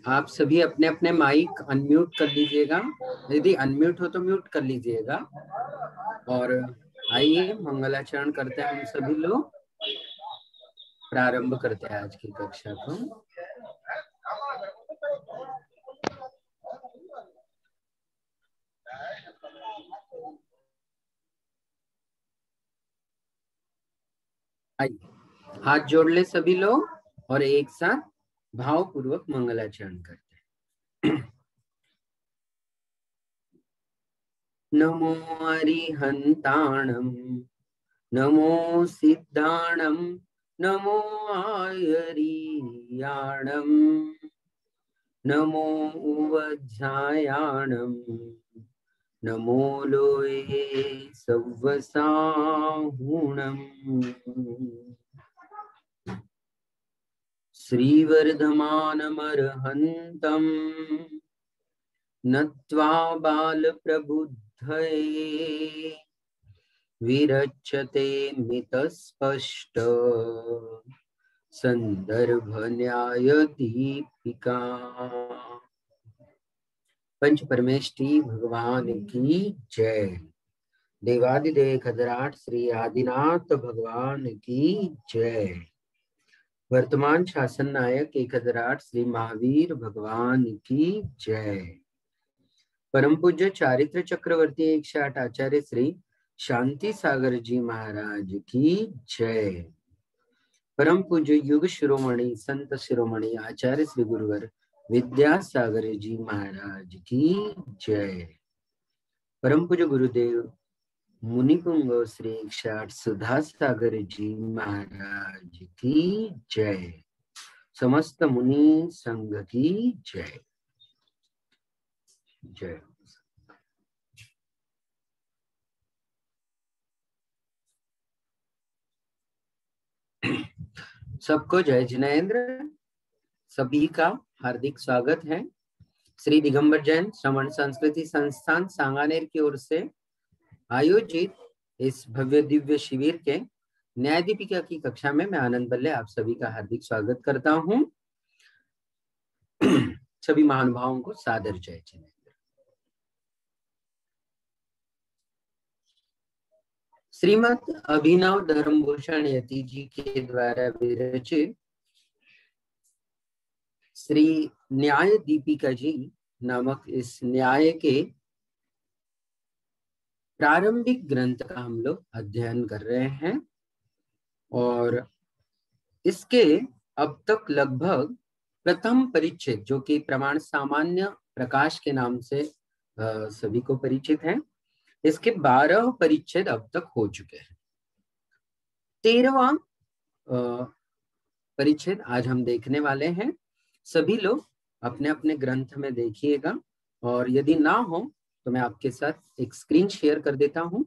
आप सभी अपने अपने माइक अनम्यूट कर लीजिएगा। यदि अनम्यूट हो तो म्यूट कर लीजिएगा। और आइए मंगलाचरण करते हैं हम सभी लोग। प्रारंभ करते हैं आज की कक्षा को। आइए हाथ जोड़ ले सभी लोग और एक साथ भावपूर्वक मंगलाचरण करते हैं। नमो अरिहंताणं नमो सिद्धाणं नमो आयर्याणं नमो उवध्यायाणं नमो लोये सव्वसाहुणम् श्रीवर्धमानमर्हन्तम् नत्वा बालप्रबुद्धये विरच्यते मितस्पष्ट संदर्भ न्याय दीपिका। पंच परमेष्ठी भगवान की जय। देवादिदेव खदराट श्री आदिनाथ भगवान की जय। वर्तमान शासन नायक एक खदराट श्री महावीर भगवान की जय। परम पूज्य चारित्र चक्रवर्ती 108 आचार्य श्री शांति सागर जी महाराज की जय। परम पूज्य युग शिरोमणि संत शिरोमणि आचार्य श्री गुरुवर विद्यासागर जी महाराज की जय। परम पूज्य गुरुदेव मुनिपुंग श्री 108 सुधा सागर जी महाराज की जय। समस्त मुनि संघ की जय जय। सबको जय जिनेन्द्र। सभी का हार्दिक स्वागत है। श्री दिगंबर जैन श्रवण संस्कृति संस्थान सांगानेर की ओर से आयोजित इस भव्य दिव्य शिविर के न्याय दीपिका की कक्षा में मैं आनंद बल्ले आप सभी का हार्दिक स्वागत करता हूं। सभी महानुभावों को सादर जय जिनेन्द्र। श्रीमद अभिनव धर्मभूषण यति जी के द्वारा विरचित श्री न्याय दीपिका जी नामक इस न्याय के प्रारंभिक ग्रंथ का हम लोग अध्ययन कर रहे हैं और इसके अब तक लगभग प्रथम परिच्छेद जो कि प्रमाण सामान्य प्रकाश के नाम से सभी को परिचित है, इसके 12 परिच्छेद अब तक हो चुके हैं। 13वां परिच्छेद आज हम देखने वाले हैं। सभी लोग अपने अपने ग्रंथ में देखिएगा और यदि ना हो तो मैं आपके साथ एक स्क्रीन शेयर कर देता हूं,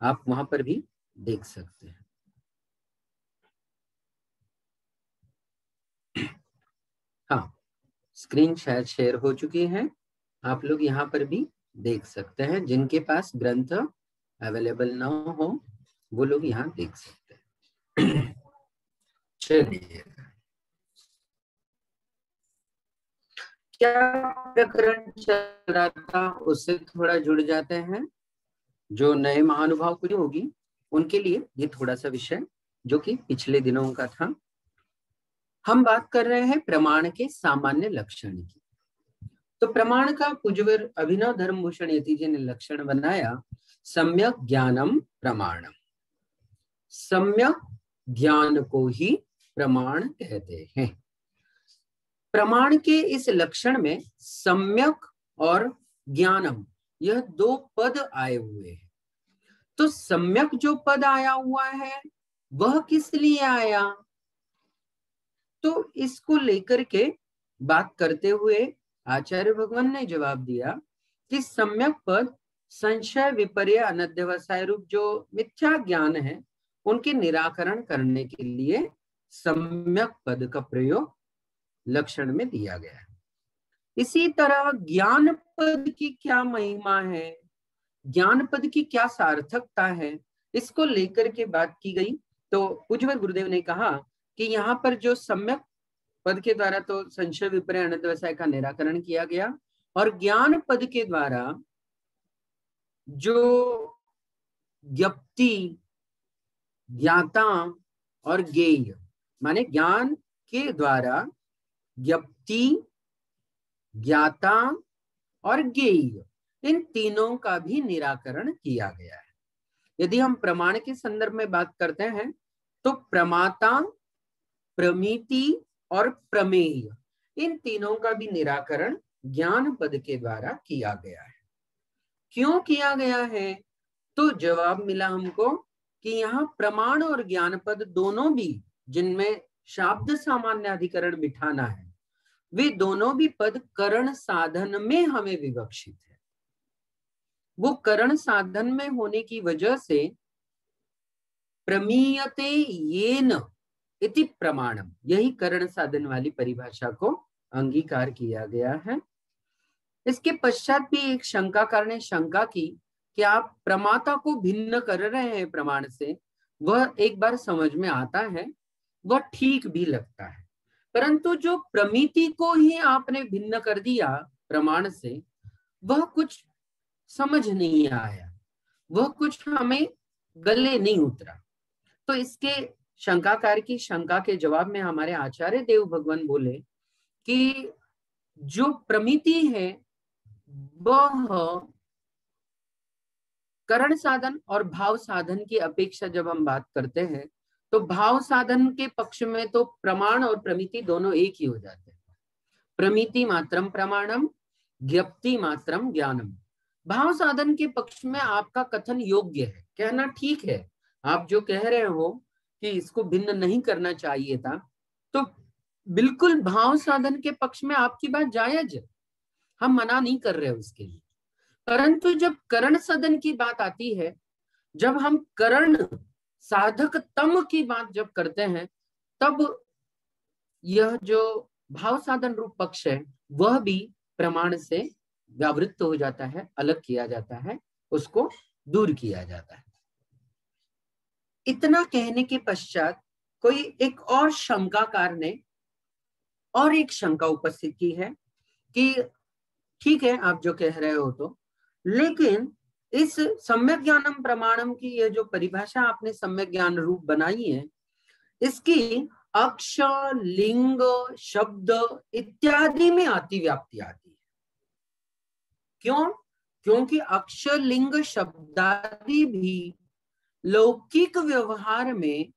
आप वहां पर भी देख सकते हैं। हाँ, स्क्रीन शायद शेयर हो चुकी है, आप लोग यहाँ पर भी देख सकते हैं। जिनके पास ग्रंथ अवेलेबल ना हो वो लोग यहाँ देख सकते हैं। चलिए, क्या प्रकरण चल रहा था उससे थोड़ा जुड़ जाते हैं। जो नए महानुभाव कुछ होगी उनके लिए ये थोड़ा सा विषय जो कि पिछले दिनों का था। हम बात कर रहे हैं प्रमाण के सामान्य लक्षण की। तो प्रमाण का पूज्यवर अभिनव धर्मभूषण यति जी ने लक्षण बनाया सम्यक ज्ञानम प्रमाणम। सम्यक ज्ञान को ही प्रमाण कहते हैं। प्रमाण के इस लक्षण में सम्यक और ज्ञानम यह 2 पद आए हुए हैं। तो सम्यक जो पद आया हुआ है वह किस लिए आया, तो इसको लेकर के बात करते हुए आचार्य भगवान ने जवाब दिया कि सम्यक पद संशय विपर्य अनध्यवसाय रूप जो मिथ्या ज्ञान है उनके निराकरण करने के लिए सम्यक पद का प्रयोग लक्षण में दिया गया है। इसी तरह ज्ञान पद की क्या महिमा है, ज्ञान पद की क्या सार्थकता है, इसको लेकर के बात की गई। तो पूज्यवर गुरुदेव ने कहा कि यहाँ पर जो सम्यक पद के द्वारा तो संशय विपर्य अनंतवसाय का निराकरण किया गया, और ज्ञान पद के द्वारा जो ज्ञप्ति, ज्ञाता और ज्ञेय, माने ज्ञान के द्वारा ज्ञप्ति, ज्ञाता और ज्ञेय, इन तीनों का भी निराकरण किया गया है। यदि हम प्रमाण के संदर्भ में बात करते हैं तो प्रमाता, प्रमिति और प्रमेय, इन तीनों का भी निराकरण ज्ञान पद के द्वारा किया गया है। क्यों किया गया है? तो जवाब मिला हमको कि यहाँ प्रमाण और ज्ञान पद दोनों भी, जिनमें शाब्द सामान्य अधिकरण बिठाना है, वे दोनों भी पद करण साधन में हमें विवक्षित है। वो करण साधन में होने की वजह से प्रमीयते येन इति प्रमाणम, यही करण साधन वाली परिभाषा को अंगीकार किया गया है। इसके पश्चात भी एक शंकाकार ने शंका की कि आप प्रमाता को भिन्न कर रहे हैं प्रमाण से, वह एक बार समझ में आता है, वह ठीक भी लगता है, परंतु जो प्रमिति को ही आपने भिन्न कर दिया प्रमाण से, वह कुछ समझ नहीं आया, वह कुछ हमें गले नहीं उतरा। तो इसके शंकाकार की शंका के जवाब में हमारे आचार्य देव भगवान बोले कि जो प्रमिति है वह करण साधन और भाव साधन की अपेक्षा जब हम बात करते हैं तो भाव साधन के पक्ष में तो प्रमाण और प्रमिति दोनों एक ही हो जाते हैं। प्रमिति मात्रम प्रमाणम, ज्ञप्ति मात्रम ज्ञानम। भाव साधन के पक्ष में आपका कथन योग्य है, कहना ठीक है, आप जो कह रहे हो कि इसको भिन्न नहीं करना चाहिए था, तो बिल्कुल भाव साधन के पक्ष में आपकी बात जायज है, हम मना नहीं कर रहे उसके लिए। परंतु जब करण साधन की बात आती है, जब हम करण साधक तम की बात जब करते हैं, तब यह जो भाव साधन रूप पक्ष है वह भी प्रमाण से व्यावृत्त हो जाता है, अलग किया जाता है, उसको दूर किया जाता है। इतना कहने के पश्चात कोई एक और शंकाकार ने और एक शंका उपस्थित की है कि ठीक है आप जो कह रहे हो तो, लेकिन इस सम्यक ज्ञानम प्रमाणम की ये जो परिभाषा आपने सम्यक ज्ञान रूप बनाई है, इसकी अक्षर, लिंग, शब्द इत्यादि में अतिव्याप्ति आती है। क्यों? क्योंकि अक्षर, लिंग, शब्दादि भी लौकिक व्यवहार में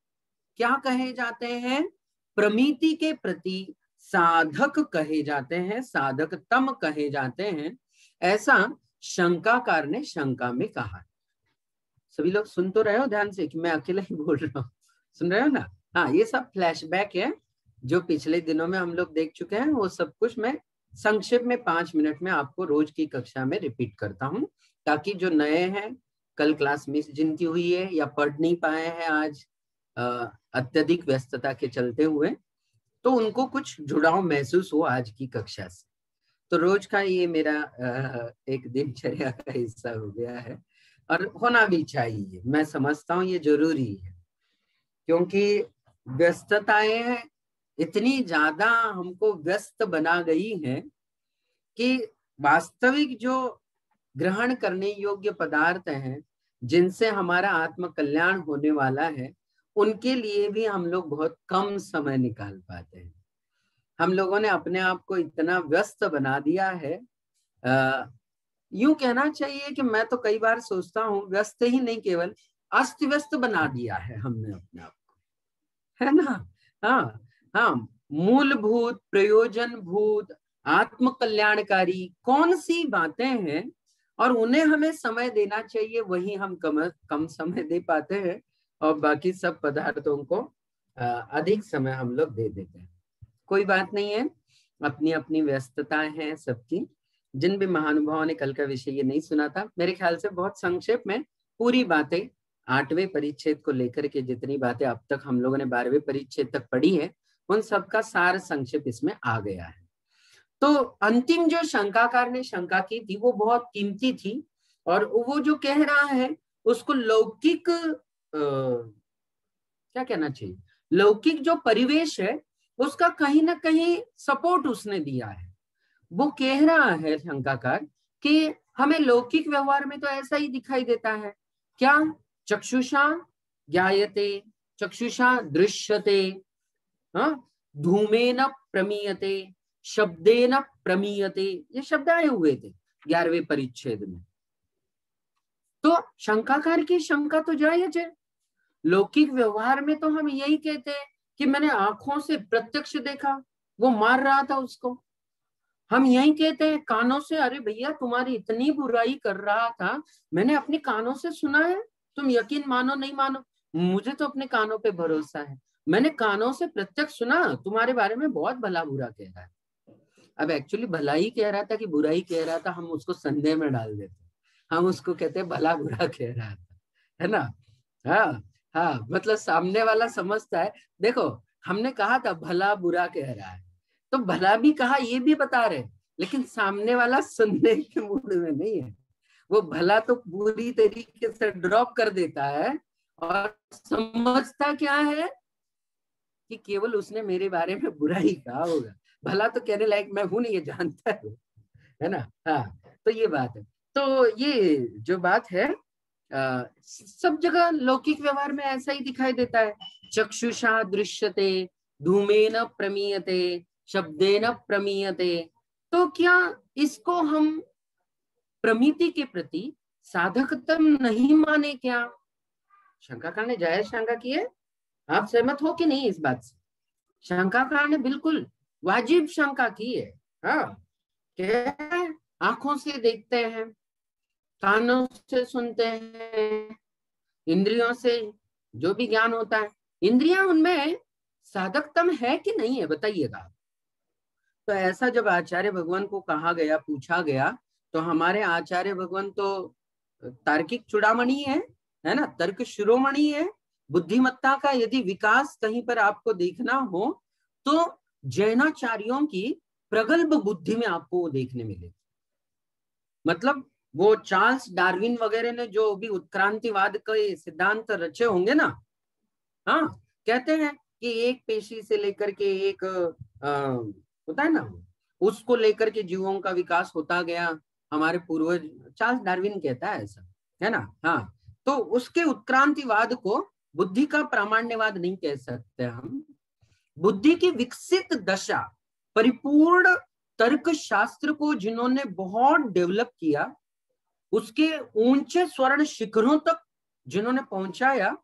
क्या कहे जाते हैं? प्रमिति के प्रति साधक कहे जाते हैं, साधकतम कहे जाते हैं, ऐसा शंकाकार ने शंका में कहा। सभी लोग सुन तो रहे हो ध्यान से कि मैं अकेला ही बोल रहा हूँ? सुन रहे हो ना? हाँ, ये सब फ्लैशबैक है जो पिछले दिनों में हम लोग देख चुके हैं, वो सब कुछ मैं संक्षेप में 5 मिनट में आपको रोज की कक्षा में रिपीट करता हूँ, ताकि जो नए हैं, कल क्लास मिस जिनकी हुई है या पढ़ नहीं पाए हैं आज अत्यधिक व्यस्तता के चलते हुए, तो उनको कुछ जुड़ाव महसूस हो आज की कक्षा से। तो रोज का ये मेरा एक दिनचर्या का हिस्सा हो गया है और होना भी चाहिए। मैं समझता हूँ ये जरूरी है, क्योंकि व्यस्तताएं इतनी ज्यादा हमको व्यस्त बना गई हैं कि वास्तविक जो ग्रहण करने योग्य पदार्थ हैं, जिनसे हमारा आत्म कल्याण होने वाला है, उनके लिए भी हम लोग बहुत कम समय निकाल पाते हैं। हम लोगों ने अपने आप को इतना व्यस्त बना दिया है, यूं कहना चाहिए कि मैं तो कई बार सोचता हूँ व्यस्त ही नहीं, केवल अस्त व्यस्त बना दिया है हमने अपने आप को, है ना? हाँ हाँ, मूलभूत, प्रयोजनभूत, आत्म कल्याणकारी कौन सी बातें हैं और उन्हें हमें समय देना चाहिए, वही हम कम समय दे पाते हैं, और बाकी सब पदार्थों को अधिक समय हम लोग दे देते हैं। कोई बात नहीं है, अपनी अपनी व्यस्तताएं हैं सबकी। जिन भी महानुभावों ने कल का विषय ये नहीं सुना था, मेरे ख्याल से बहुत संक्षेप में पूरी बातें 8वें परिच्छेद को लेकर के जितनी बातें अब तक हम लोगों ने 12वें परिच्छेद तक पढ़ी है, उन सबका सार संक्षेप इसमें आ गया है। तो अंतिम जो शंकाकार ने शंका की थी वो बहुत कीमती थी, और वो जो कह रहा है उसको लौकिक क्या कहना चाहिए, लौकिक जो परिवेश है उसका कहीं ना कहीं सपोर्ट उसने दिया है। वो कह रहा है शंकाकार कि हमें लौकिक व्यवहार में तो ऐसा ही दिखाई देता है। क्या? चक्षुषा ज्ञायते, चक्षुषा दृश्यते, हाँ, धूमेन प्रमीयते, शब्देन प्रमीयते, ये शब्द आए हुए थे 11वें परिच्छेद में। तो शंकाकार की शंका तो जायज है। लौकिक व्यवहार में तो हम यही कहते हैं कि मैंने आंखों से प्रत्यक्ष देखा, वो मार रहा था उसको। हम यही कहते हैं कानों से, अरे भैया तुम्हारी इतनी बुराई कर रहा था, मैंने अपने कानों से सुना है, तुम यकीन मानो नहीं मानो, मुझे तो अपने कानों पे भरोसा है, मैंने कानों से प्रत्यक्ष सुना तुम्हारे बारे में बहुत भला बुरा कह रहा है। अब एक्चुअली भला ही कह रहा था कि बुराई कह रहा था, हम उसको संदेह में डाल देते, हम उसको कहते हैं भला बुरा कह रहा था, है ना। हाँ हाँ, मतलब सामने वाला समझता है, देखो हमने कहा था भला बुरा कह रहा है, तो भला भी कहा ये भी बता रहे, लेकिन सामने वाला सुनने के मूड में नहीं है, वो भला तो पूरी तरीके से ड्रॉप कर देता है और समझता क्या है कि केवल उसने मेरे बारे में बुरा ही कहा होगा, भला तो कहने लायक मैं हूं नहीं, ये जानता है ना। हाँ, तो ये बात है। तो ये जो बात है सब जगह लौकिक व्यवहार में ऐसा ही दिखाई देता है। चक्षुषा दृश्यते, धूमेन प्रमीयते, शब्देन प्रमीयते। तो क्या इसको हम प्रमिति के प्रति साधकतम नहीं माने क्या? शंकाकार ने जायज शंका की है, आप सहमत हो कि नहीं इस बात से? शंकाकार ने बिल्कुल वाजिब शंका की है। हाँ, क्या आंखों से देखते हैं, कानों से सुनते हैं, इंद्रियों से जो भी ज्ञान होता है, इंद्रियां उनमें साधकतम है कि नहीं है, बताइएगा। तो ऐसा जब आचार्य भगवान को कहा गया, पूछा गया, तो हमारे आचार्य भगवान तो तार्किक चूड़ामणि है ना, तर्क शिरोमणि है। बुद्धिमत्ता का यदि विकास कहीं पर आपको देखना हो तो जैनाचार्यों की प्रगल्भ बुद्धि में आपको वो देखने मिले। मतलब वो चार्ल्स डार्विन वगैरह ने जो भी उत्क्रांतिवाद के सिद्धांत रचे होंगे ना, हाँ, कहते हैं कि एक पेशी से लेकर के एक होता है ना, उसको लेकर के जीवों का विकास होता गया। हमारे पूर्वज, चार्ल्स डार्विन कहता है ऐसा, है ना। हाँ, तो उसके उत्क्रांतिवाद को बुद्धि का प्रामाण्यवाद नहीं कह सकते हम। बुद्धि की विकसित दशा, परिपूर्ण तर्क शास्त्र को जिन्होंने बहुत डेवलप किया, उसके ऊंचे स्वर्ण शिखरों तक जिन्होंने पहुंचाया,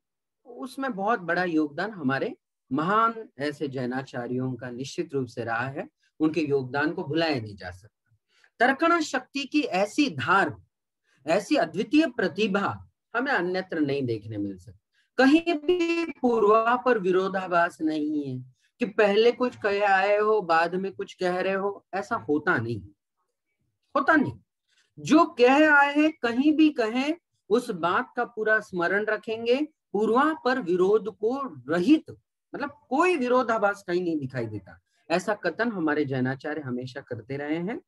उसमें बहुत बड़ा योगदान हमारे महान ऐसे जैनाचार्यों का निश्चित रूप से रहा है। उनके योगदान को भुलाया नहीं जा सकता। तर्कण शक्ति की ऐसी धार, ऐसी अद्वितीय प्रतिभा हमें अन्यत्र नहीं देखने मिल सकती। कहीं भी पूर्वापर विरोधाभास नहीं है कि पहले कुछ कह आए हो बाद में कुछ कह रहे हो, ऐसा होता नहीं, होता नहीं। जो कह आए हैं कहीं भी कहें, उस बात का पूरा स्मरण रखेंगे, पूर्वापर विरोध को रहित, मतलब कोई विरोधाभास कहीं नहीं दिखाई देता। ऐसा कथन हमारे जैनाचार्य हमेशा करते रहे हैं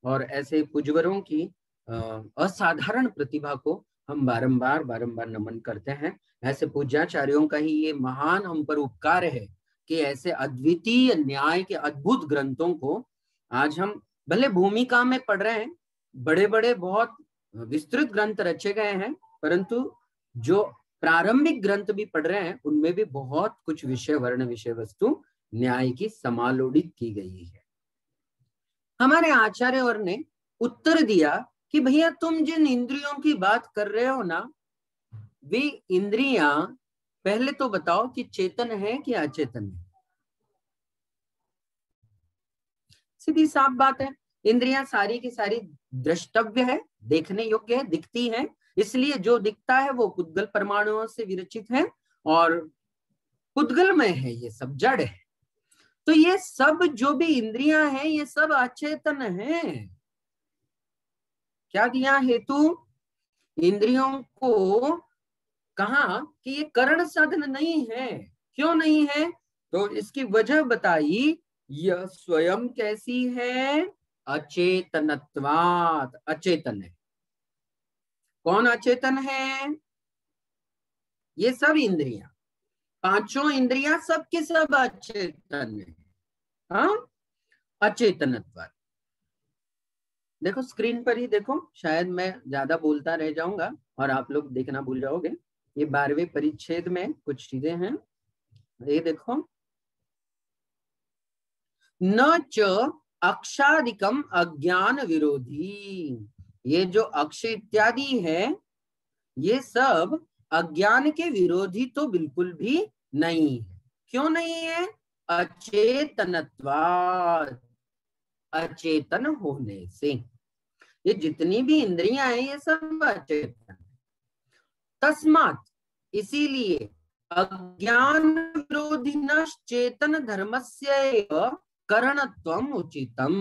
और ऐसे पूज्यवरों की असाधारण प्रतिभा को हम बारंबार बारंबार नमन करते हैं। ऐसे पूज्याचार्यों का ही ये महान हम पर उपकार है कि ऐसे अद्वितीय न्याय के अद्भुत ग्रंथों को आज हम भले भूमिका में पढ़ रहे हैं, बड़े बड़े बहुत विस्तृत ग्रंथ रचे गए हैं, परंतु जो प्रारंभिक ग्रंथ भी पढ़ रहे हैं उनमें भी बहुत कुछ विषय वर्ण विषय वस्तु न्याय की समालोडित की गई है। हमारे आचार्य और ने उत्तर दिया कि भैया तुम जिन इंद्रियों की बात कर रहे हो ना, वे इंद्रियां पहले तो बताओ कि चेतन है कि अचेतन है। सीधी साफ बात है, इंद्रियां सारी की सारी द्रष्टव्य है, देखने योग्य है, दिखती है, इसलिए जो दिखता है वो पुद्गल परमाणुओं से विरचित है और पुद्गलमय है, ये सब जड़ है। तो ये सब जो भी इंद्रियां हैं ये सब अचेतन हैं। क्या दिया हेतु? इंद्रियों को कहा कि ये करण साधन नहीं है। क्यों नहीं है? तो इसकी वजह बताई, यह स्वयं कैसी है? अचेतनत्वात्, अचेतन है। कौन अचेतन है? ये सब इंद्रियां। पांचों इंद्रियां सब के सब अचेतन है। हाँ, अचेतनत्व। देखो स्क्रीन पर ही देखो, शायद मैं ज्यादा बोलता रह जाऊंगा और आप लोग देखना भूल जाओगे। ये 12वें परिच्छेद में कुछ चीजें हैं, ये देखो। न च अक्षादिकम अज्ञान विरोधी, ये जो अक्ष इत्यादि है ये सब अज्ञान के विरोधी तो बिल्कुल भी नहीं है। क्यों नहीं है? अचेतनत्वात्, अचेतन होने से। ये जितनी भी इंद्रियां हैं ये सब अचेतन। तस्मात्, इसीलिए अज्ञान विरोधी चेतन धर्मस्य करणत्वम उचितम।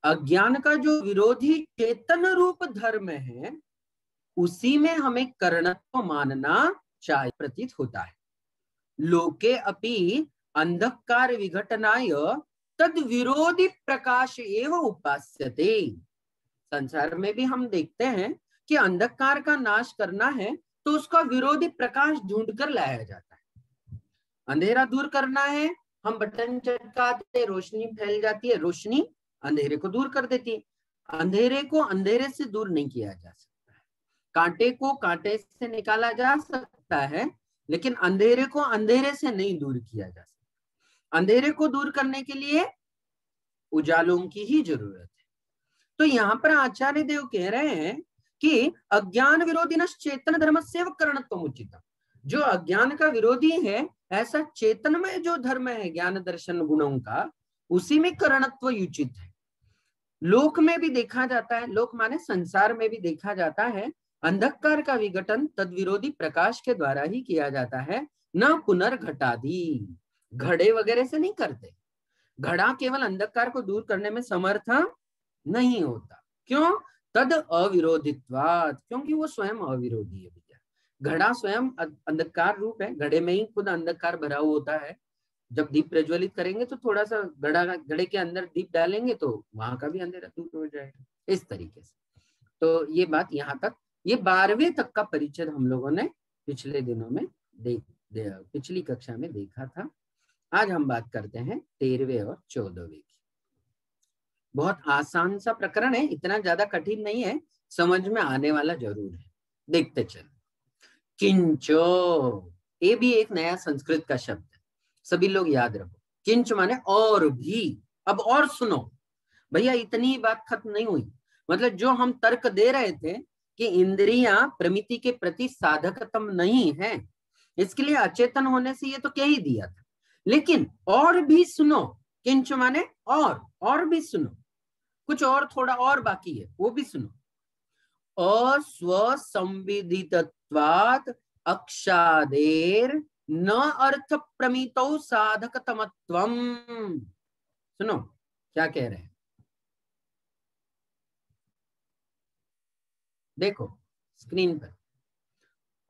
अज्ञान का जो विरोधी चेतन रूप धर्म है उसी में हमें करणत्व मानना चाहिए, प्रतीत होता है। लोके अपि अंधकार विघटनाय तद विरोधी प्रकाश एवं उपास्यते। संसार में भी हम देखते हैं कि अंधकार का नाश करना है तो उसका विरोधी प्रकाश ढूंढ कर लाया जाता है। अंधेरा दूर करना है, हम बटन चटकाते, रोशनी फैल जाती है, रोशनी अंधेरे को दूर कर देती है। अंधेरे को अंधेरे से दूर नहीं किया जा सकता है। कांटे को कांटे से निकाला जा सकता है, लेकिन अंधेरे को अंधेरे से नहीं दूर किया जा सकता। अंधेरे को दूर करने के लिए उजालों की ही जरूरत है। तो यहाँ पर आचार्य देव कह रहे हैं कि अज्ञान विरोधी न चेतन धर्म से करणत्व उचित। जो अज्ञान का विरोधी है ऐसा चेतन में जो धर्म है ज्ञान दर्शन गुणों का, उसी में करणत्व उचित है। लोक में भी देखा जाता है, लोक माने संसार में भी देखा जाता है, अंधकार का विघटन तद विरोधी प्रकाश के द्वारा ही किया जाता है, न पुनर्घटादि, घड़े वगैरह से नहीं करते। घड़ा केवल अंधकार को दूर करने में समर्थ नहीं होता। क्यों? तद अविरोधित्वात्, क्योंकि वो स्वयं अविरोधी है भैया। घड़ा स्वयं अंधकार रूप है, घड़े में ही खुद अंधकार भरा हुआ होता है। जब दीप प्रज्वलित करेंगे तो थोड़ा सा घड़े के अंदर दीप डालेंगे तो वहां का भी अंधेरा दूर हो जाएगा, इस तरीके से। तो ये बात यहाँ तक, ये 12वें तक का परिचय हम लोगों ने पिछले दिनों में पिछली कक्षा में देखा था। आज हम बात करते हैं 13वें और 14वें की। बहुत आसान सा प्रकरण है, इतना ज्यादा कठिन नहीं है, समझ में आने वाला जरूर है। देखते चलो। किंचो, ये भी एक नया संस्कृत का शब्द है, सभी लोग याद रखो। किंच माने और भी। अब और सुनो भैया, इतनी बात खत्म नहीं हुई। मतलब जो हम तर्क दे रहे थे कि इंद्रियां प्रमिति के प्रति साधकतम नहीं है, इसके लिए अचेतन होने से ये तो कह ही दिया था, लेकिन और भी सुनो। किंच माने और भी सुनो, कुछ और थोड़ा और बाकी है, वो भी सुनो। अस्वसंविदितत्वात् अक्षादेर न अर्थ प्रमितौ साधकतमत्वम। सुनो क्या कह रहे हैं, देखो स्क्रीन पर।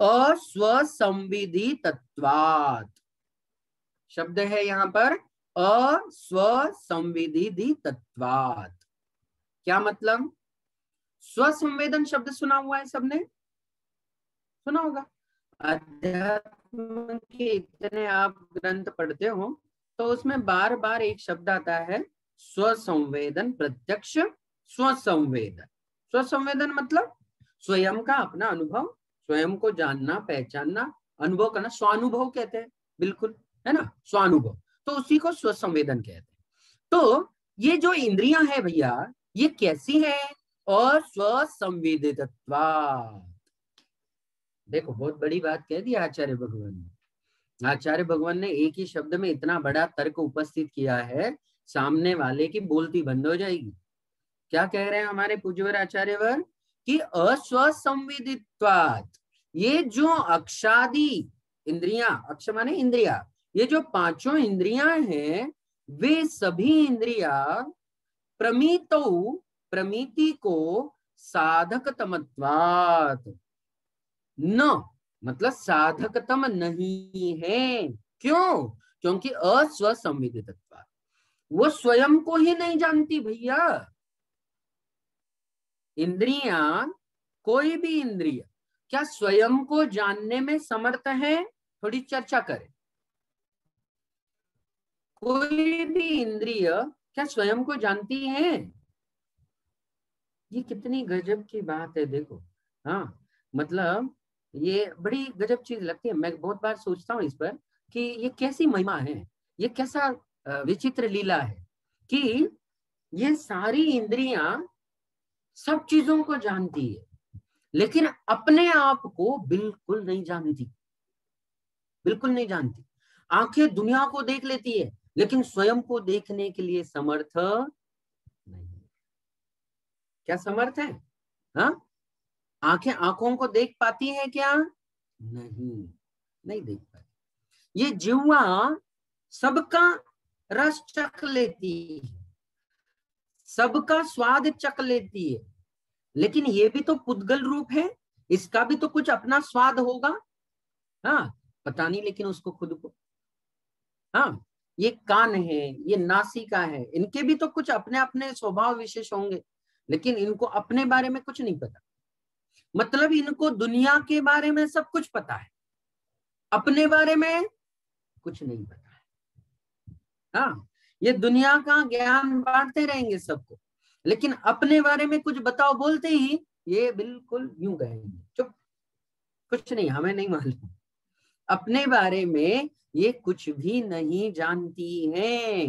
अस्वसंविदितत्वात् शब्द है यहाँ पर, अस्वसंविदितत्वात्। क्या मतलब? स्वसंवेदन शब्द सुना हुआ है सबने, सुना होगा। अध्यात्म के इतने आप ग्रंथ पढ़ते हो तो उसमें बार बार एक शब्द आता है, स्वसंवेदन प्रत्यक्ष स्वसंवेदन। स्वसंवेदन मतलब स्वयं का अपना अनुभव, स्वयं को जानना पहचानना, अनुभव करना, स्वानुभव कहते हैं, बिल्कुल है ना, स्वानुभव। तो उसी को स्वसंवेदन कहते हैं। तो ये जो इंद्रियां है भैया, ये कैसी है? और स्वसंवेदितत्वात्। देखो बहुत बड़ी बात कह दी आचार्य भगवान ने। आचार्य भगवान ने एक ही शब्द में इतना बड़ा तर्क उपस्थित किया है, सामने वाले की बोलती बंद हो जाएगी। क्या कह रहे हैं हमारे पूज्यवर आचार्यवर कि अस्वसंविदित्वात्, ये जो अक्षादि इंद्रियां, अक्ष माने इंद्रिया, ये जो पांचों इंद्रियां हैं वे सभी इंद्रियां प्रमितौ, प्रमिति को साधकतमत्वात्, न मतलब साधकतम नहीं है। क्यों? क्योंकि अस्वसंविदितत्वात्, वो स्वयं को ही नहीं जानती भैया। इंद्रियां, कोई भी इंद्रिय क्या स्वयं को जानने में समर्थ है? थोड़ी चर्चा करें। कोई भी इंद्रिय क्या स्वयं को जानती है? ये कितनी गजब की बात है, देखो। हाँ, मतलब ये बड़ी गजब चीज लगती है। मैं बहुत बार सोचता हूँ इस पर कि ये कैसी महिमा है, ये कैसा विचित्र लीला है कि ये सारी इंद्रियां सब चीजों को जानती है, लेकिन अपने आप को बिल्कुल नहीं जानती, बिल्कुल नहीं जानती। आंखें दुनिया को देख लेती है, लेकिन स्वयं को देखने के लिए समर्थ नहीं। क्या समर्थ है? हाँ, आंखें आंखों को देख पाती है क्या? नहीं, नहीं देख पाती। ये जिह्वा सबका रस चख लेती है, सबका स्वाद चख लेती है, लेकिन ये भी तो पुद्गल रूप है, इसका भी तो कुछ अपना स्वाद होगा। हाँ, पता नहीं लेकिन उसको खुद को। हाँ, ये कान है, ये नासिका है, इनके भी तो कुछ अपने अपने स्वभाव विशेष होंगे, लेकिन इनको अपने बारे में कुछ नहीं पता। मतलब इनको दुनिया के बारे में सब कुछ पता है, अपने बारे में कुछ नहीं पता है। हाँ, ये दुनिया का ज्ञान बांटते रहेंगे सबको, लेकिन अपने बारे में कुछ बताओ बोलते ही ये बिल्कुल यूं कहेंगे, चुप, कुछ नहीं, हमें नहीं मालूम। अपने बारे में ये कुछ भी नहीं जानती हैं।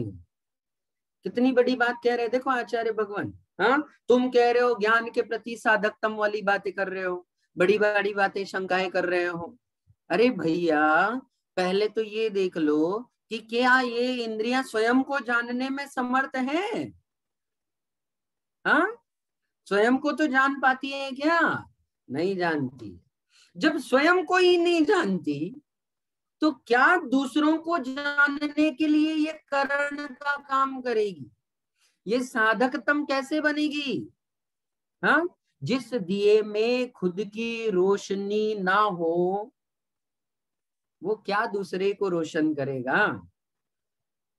कितनी बड़ी बात कह रहे हैं, देखो आचार्य भगवान। हाँ, तुम कह रहे हो ज्ञान के प्रति साधकतम वाली बातें कर रहे हो, बड़ी बड़ी बातें शंकाएं कर रहे हो। अरे भैया, पहले तो ये देख लो कि क्या ये इंद्रियां स्वयं को जानने में समर्थ हैं? हाँ, स्वयं को तो जान पाती है क्या? नहीं जानती। जब स्वयं को ही नहीं जानती तो क्या दूसरों को जानने के लिए ये करण का काम करेगी? ये साधकतम कैसे बनेगी? हाँ, जिस दिए में खुद की रोशनी ना हो वो क्या दूसरे को रोशन करेगा?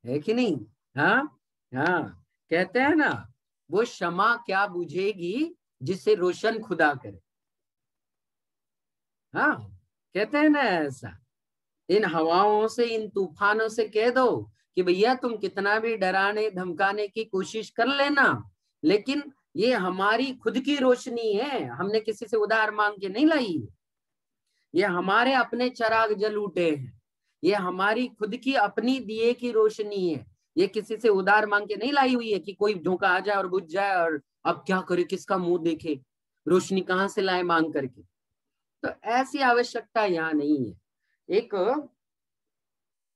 है कि नहीं? हाँ, हाँ, कहते हैं ना, वो क्षमा क्या बुझेगी जिसे रोशन खुदा करे। हाँ, कहते हैं ना ऐसा। इन हवाओं से, इन तूफानों से कह दो कि भैया तुम कितना भी डराने धमकाने की कोशिश कर लेना, लेकिन ये हमारी खुद की रोशनी है, हमने किसी से उधार मांग के नहीं लाई। ये हमारे अपने चराग जल उठे हैं, ये हमारी खुद की अपनी दिए की रोशनी है, ये किसी से उधार मांग के नहीं लाई हुई है कि कोई झोंका आ जाए और बुझ जाए और अब क्या करे, किसका मुंह देखे, रोशनी कहां से लाए मांग करके। तो ऐसी आवश्यकता यहाँ नहीं है। एक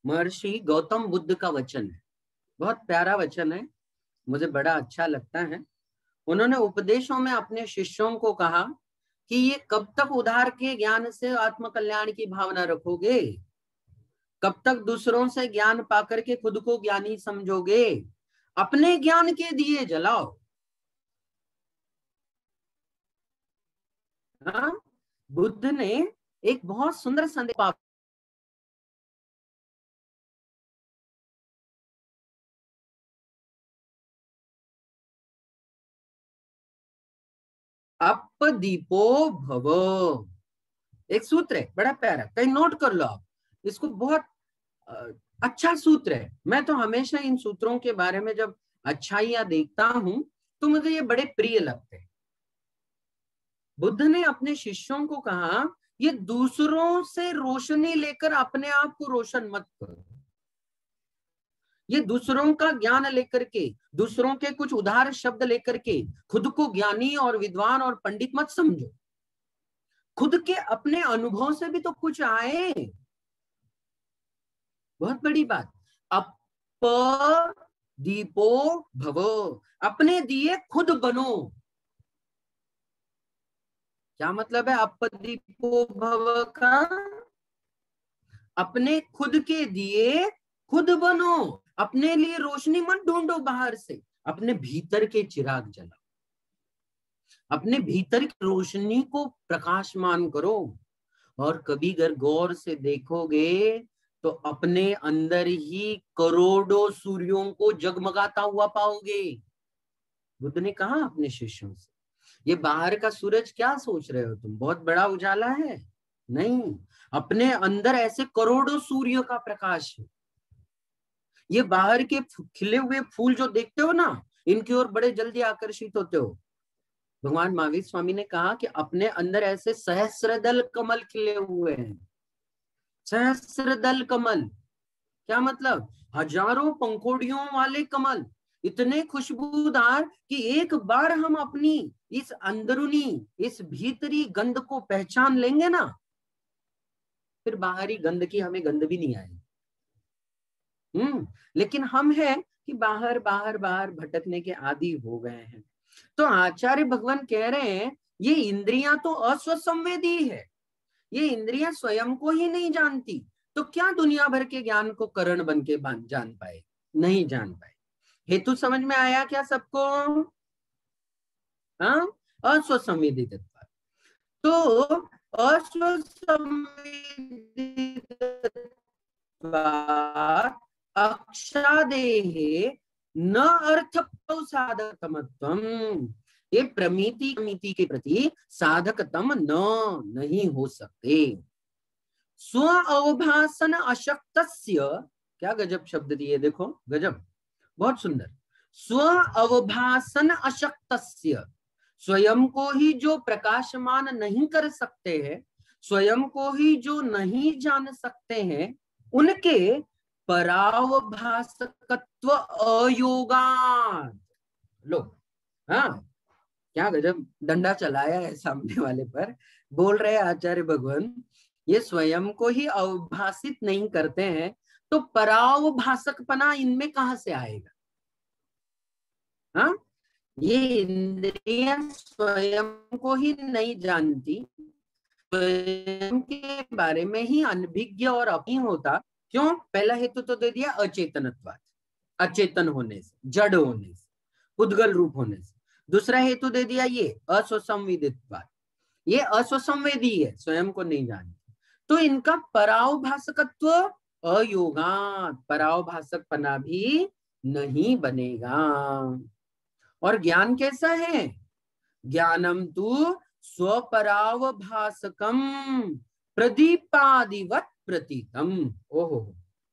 महर्षि गौतम बुद्ध का वचन है, बहुत प्यारा वचन है, मुझे बड़ा अच्छा लगता है। उन्होंने उपदेशों में अपने शिष्यों को कहा कि ये कब तक उधार के ज्ञान से आत्म कल्याण की भावना रखोगे? कब तक दूसरों से ज्ञान पाकर के खुद को ज्ञानी समझोगे? अपने ज्ञान के दिए जलाओ। हाँ, बुद्ध ने एक बहुत सुंदर संदेश, अपदीपो भव, एक सूत्र है बड़ा प्यारा, कहीं नोट कर लो आप इसको, बहुत अच्छा सूत्र है। मैं तो हमेशा इन सूत्रों के बारे में जब अच्छाइयां देखता हूं तो मुझे ये बड़े प्रिय लगते हैं। बुद्ध ने अपने शिष्यों को कहा, ये दूसरों से रोशनी लेकर अपने आप को रोशन मत करो, ये दूसरों का ज्ञान लेकर के, दूसरों के कुछ उदार शब्द लेकर के खुद को ज्ञानी और विद्वान और पंडित मत समझो। खुद के अपने अनुभव से भी तो कुछ आए। बहुत बड़ी बात, अप दीपो भवो, अपने दिए खुद बनो। क्या मतलब है अप दीपो भव का? अपने खुद के दिए खुद बनो, अपने लिए रोशनी मत ढूंढो बाहर से, अपने भीतर के चिराग जलाओ, अपने भीतर की रोशनी को प्रकाशमान करो। और कभी अगर गौर से देखोगे तो अपने अंदर ही करोड़ों सूर्यों को जगमगाता हुआ पाओगे। बुद्ध ने कहा अपने शिष्यों से, ये बाहर का सूरज क्या सोच रहे हो तुम, बहुत बड़ा उजाला है, नहीं, अपने अंदर ऐसे करोड़ों सूर्य का प्रकाश है। ये बाहर के खिले हुए फूल जो देखते हो ना, इनकी ओर बड़े जल्दी आकर्षित होते हो। भगवान महावीर स्वामी ने कहा कि अपने अंदर ऐसे सहस्त्रदल कमल खिले हुए हैं। सहस्त्रदल कमल क्या मतलब? हजारों पंखुड़ियों वाले कमल, इतने खुशबूदार कि एक बार हम अपनी इस अंदरूनी, इस भीतरी गंध को पहचान लेंगे ना, फिर बाहरी गंध की हमें गंध भी नहीं आएगी। लेकिन हम हैं कि बाहर बाहर बाहर भटकने के आदी हो गए हैं। तो आचार्य भगवान कह रहे हैं ये इंद्रियां तो अस्वसंवेदी है, ये इंद्रियां स्वयं को ही नहीं जानती, तो क्या दुनिया भर के ज्ञान को करण बन के जान पाए? नहीं जान पाए। हेतु समझ में आया क्या सबको? हाँ, अस्वसंवेदी तत्व। तो अस्वसंवेदी अक्षादेहे न अर्थ साधकतमत्वम, ये प्रमिति के प्रति साधकतम नहीं हो सकते। स्व अवभासन अशक्तस्य, क्या गजब शब्द दिए, देखो गजब, बहुत सुंदर। स्व अवभासन अशक्तस्य, स्वयं को ही जो प्रकाशमान नहीं कर सकते हैं, स्वयं को ही जो नहीं जान सकते हैं, उनके परावभासकत्व अयोगात। लो, हाँ, क्या गजब डंडा चलाया है सामने वाले पर। बोल रहे आचार्य भगवान ये स्वयं को ही अवभाषित नहीं करते हैं, तो परावभाषकपना इनमें कहां से आएगा? हाँ, ये इंद्रियां स्वयं को ही नहीं जानती, स्वयं के बारे में ही अनभिज्ञ और अपनी होता। क्यों? पहला हेतु तो दे दिया अचेतनत्वात्, अचेतन होने से, जड़ होने से, उद्गल रूप होने से। दूसरा हेतु दे दिया ये अस्वसंवेदित्वात्, ये अस्वसंवेदी है, स्वयं को नहीं जानती, तो इनका परावभाषकत्व अयोगात, परावभाषकपना भी नहीं बनेगा। और ज्ञान कैसा है? ज्ञानम तु स्वपरावभासकम प्रदीपादिवत प्रतीतम। ओहो,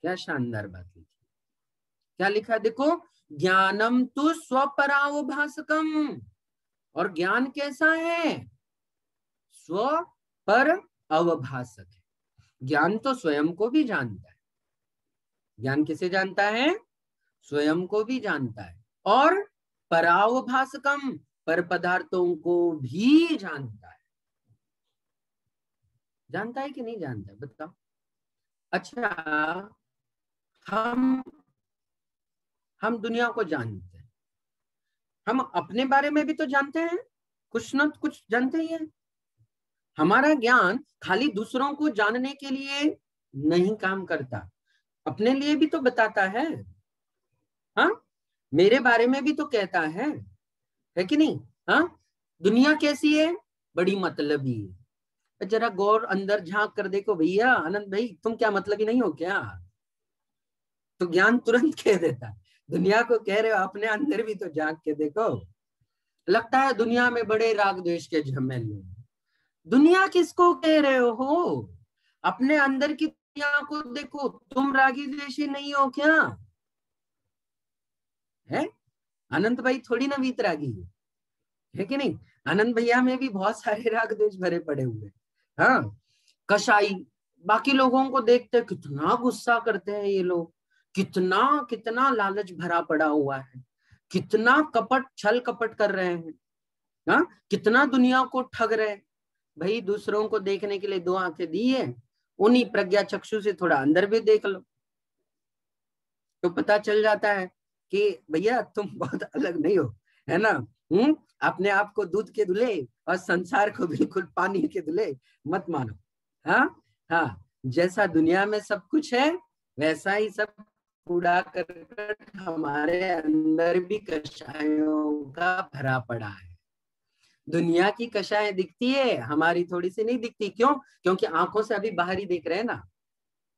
क्या शानदार बात लिखी। क्या लिखा देखो, ज्ञानम तु स्वपरावभासकम, और ज्ञान कैसा है? स्व पर अवभासक है। ज्ञान तो स्वयं को भी जानता है। ज्ञान किसे जानता है? स्वयं को भी जानता है, और परावभासकम, पर पदार्थों को भी जानता है। जानता है कि नहीं जानता है बताओ? अच्छा, हम दुनिया को जानते हैं, हम अपने बारे में भी तो जानते हैं, कुछ न कुछ जानते ही हैं। हमारा ज्ञान खाली दूसरों को जानने के लिए नहीं काम करता, अपने लिए भी तो बताता है। हाँ, मेरे बारे में भी तो कहता है कि नहीं? हाँ, दुनिया कैसी है? बड़ी मतलबी है। जरा गौर अंदर झांक कर देखो भैया, आनंद भाई, तुम क्या मतलबी नहीं हो क्या? तो ज्ञान तुरंत कह देता है। दुनिया को कह रहे हो, अपने अंदर भी तो झांक के देखो। लगता है दुनिया में बड़े राग द्वेष के झमेले। दुनिया किसको कह रहे हो? अपने अंदर की दुनिया को देखो। तुम रागी द्वेषी नहीं हो क्या? है आनंद भाई थोड़ी ना वीतरागी है कि नहीं? आनंद भैया में भी बहुत सारे राग द्वेष भरे पड़े हुए। हाँ, कसाई बाकी लोगों को देखते कितना गुस्सा करते हैं ये लोग, कितना कितना लालच भरा पड़ा हुआ है, कितना कपट छल कपट कर रहे हैं। हाँ, कितना दुनिया को ठग रहे हैं। भाई दूसरों को देखने के लिए दो आंखें दी है, उन्हीं प्रज्ञा चक्षु से थोड़ा अंदर भी देख लो, तो पता चल जाता है कि भैया तुम बहुत अलग नहीं हो, है ना? अपने आप को दूध के धुले और संसार को बिल्कुल पानी के धुले मत मानो। हाँ हाँ, जैसा दुनिया में सब कुछ है वैसा ही सब कूड़ा करकट हमारे अंदर भी कषायों का भरा पड़ा है। दुनिया की कषाय दिखती है, हमारी थोड़ी सी नहीं दिखती। क्यों? क्योंकि आंखों से अभी बाहर ही देख रहे हैं ना,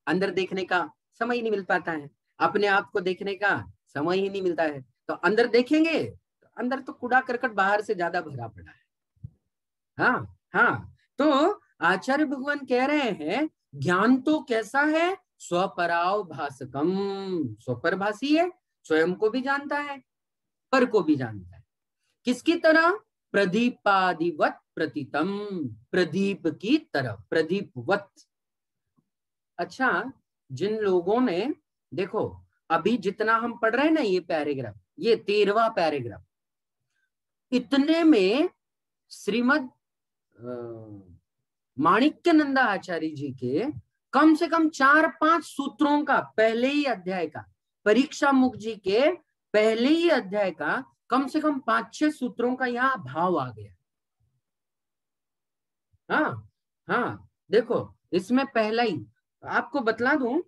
अंदर देखने का समय ही नहीं मिल पाता है, अपने आप को देखने का समय ही नहीं मिलता है। तो अंदर देखेंगे तो अंदर तो कूड़ा करकट बाहर से ज्यादा भरा पड़ा है। हाँ हाँ, तो आचार्य भगवान कह रहे हैं ज्ञान तो कैसा है, स्वपराव भासकम, स्वपरभासी है, स्वयं को भी जानता है, पर को भी जानता है। किसकी तरह, प्रदीपादिवत प्रतीतम, प्रदीप की तरह, प्रदीपवत। अच्छा, जिन लोगों ने, देखो अभी जितना हम पढ़ रहे हैं ना ये पैराग्राफ, ये 13वां पैराग्राफ, इतने में श्रीमद माणिक्यानंद आचार्य जी के कम से कम 4-5 सूत्रों का, पहले ही अध्याय का, परीक्षा मुख जी के पहले ही अध्याय का कम से कम 5-6 सूत्रों का यहाँ भाव आ गया। हाँ हाँ, देखो इसमें पहला ही आपको बतला दूं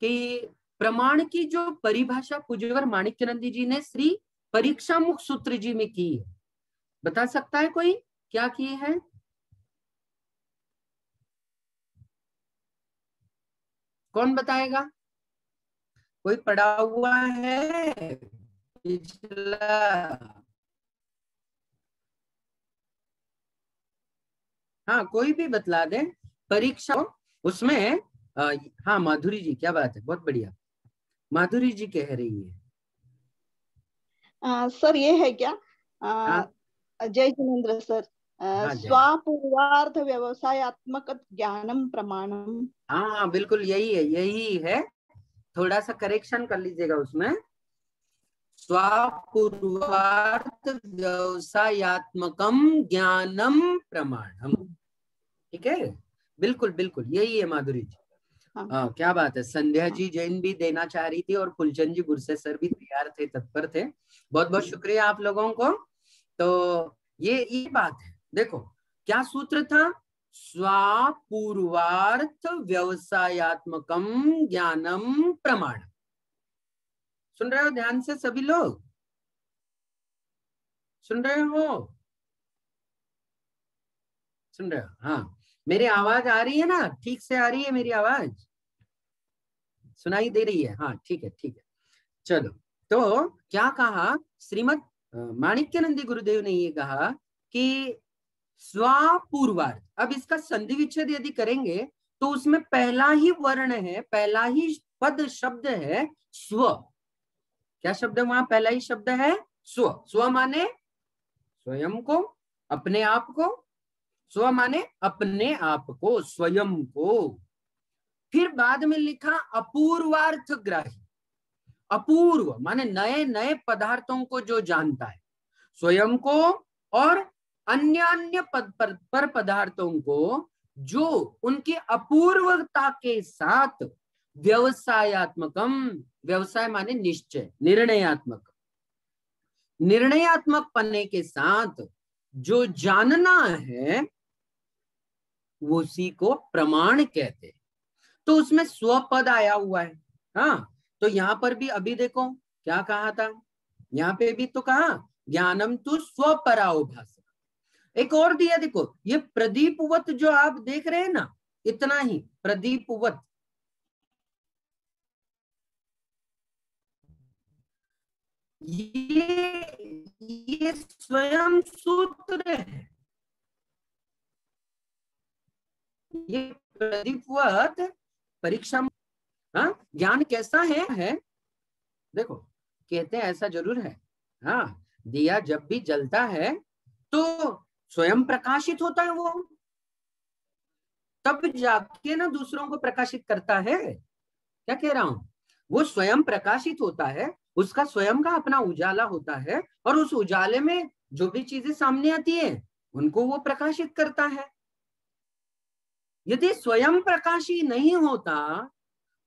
कि प्रमाण की जो परिभाषा पूज्यवर माणिक्यानंद जी ने श्री परीक्षा मुख सूत्र जी में की है, बता सकता है कोई क्या की है? कौन बताएगा? कोई पढ़ा हुआ है पिछला? हाँ कोई भी बतला दे परीक्षा उसमें। हाँ माधुरी जी, क्या बात है, बहुत बढ़िया, माधुरी जी कह रही है। सर ये है क्या, हाँ जय जिनेन्द्र सर, हाँ जय, स्वापूर्वार्थ व्यवसायत्मक ज्ञानम प्रमाणम। हाँ बिल्कुल यही है, यही है, थोड़ा सा करेक्शन कर लीजिएगा उसमें, स्वापूर्वार्थ व्यवसायत्मकम ज्ञानम प्रमाणम, ठीक है, बिल्कुल बिल्कुल यही है माधुरी जी। हाँ। क्या बात है, संध्या जी जैन भी देना चाह रही थी और फुलचंद जी गुरसे सर भी तैयार थे, तत्पर थे, बहुत बहुत शुक्रिया आप लोगों को। तो ये बात है, देखो क्या सूत्र था, स्वापूर्वार्थ व्यवसायत्मकम ज्ञानम प्रमाण। सुन रहे हो ध्यान से सभी लोग, सुन रहे हो, सुन रहे हो? हाँ मेरी आवाज आ रही है ना, ठीक से आ रही है मेरी आवाज, सुनाई दे रही है? हाँ ठीक है ठीक है, चलो। तो क्या कहा श्रीमद माणिक्यानंद गुरुदेव ने, ये कहा कि स्वापूर्वार्थ, अब इसका संधि विच्छेद यदि करेंगे तो उसमें पहला ही वर्ण है, पहला ही पद शब्द है स्व। क्या शब्द है वहां, पहला ही शब्द है स्व। स्व माने स्वयं को, अपने आप को, स्व माने अपने आप को, स्वयं को। फिर बाद में लिखा अपूर्वार्थ ग्राही, अपूर्व माने नए नए पदार्थों को जो जानता है, स्वयं को और अन्य अन्य पर पदार्थों को जो उनकी अपूर्वता के साथ व्यवसायत्मकम, व्यवसाय माने निश्चय, निर्णयात्मक, निर्णयात्मक पन्ने के साथ जो जानना है उसी को प्रमाण कहते हैं। तो उसमें स्वपद आया हुआ है। हाँ तो यहाँ पर भी अभी देखो क्या कहा था, यहाँ पे भी तो कहा ज्ञानम तो स्वपरावभास। एक और दिया देखो, ये प्रदीपवत जो आप देख रहे हैं ना, इतना ही प्रदीपवत, ये स्वयं सूत्र है, ये प्रदीपवत परीक्षा। हाँ ज्ञान कैसा है देखो, कहते हैं ऐसा जरूर है, हाँ दिया जब भी जलता है तो स्वयं प्रकाशित होता है वो, तब जाके ना दूसरों को प्रकाशित करता है। क्या कह रहा हूं, वो स्वयं प्रकाशित होता है, उसका स्वयं का अपना उजाला होता है, और उस उजाले में जो भी चीजें सामने आती है उनको वो प्रकाशित करता है। यदि स्वयं प्रकाशी नहीं होता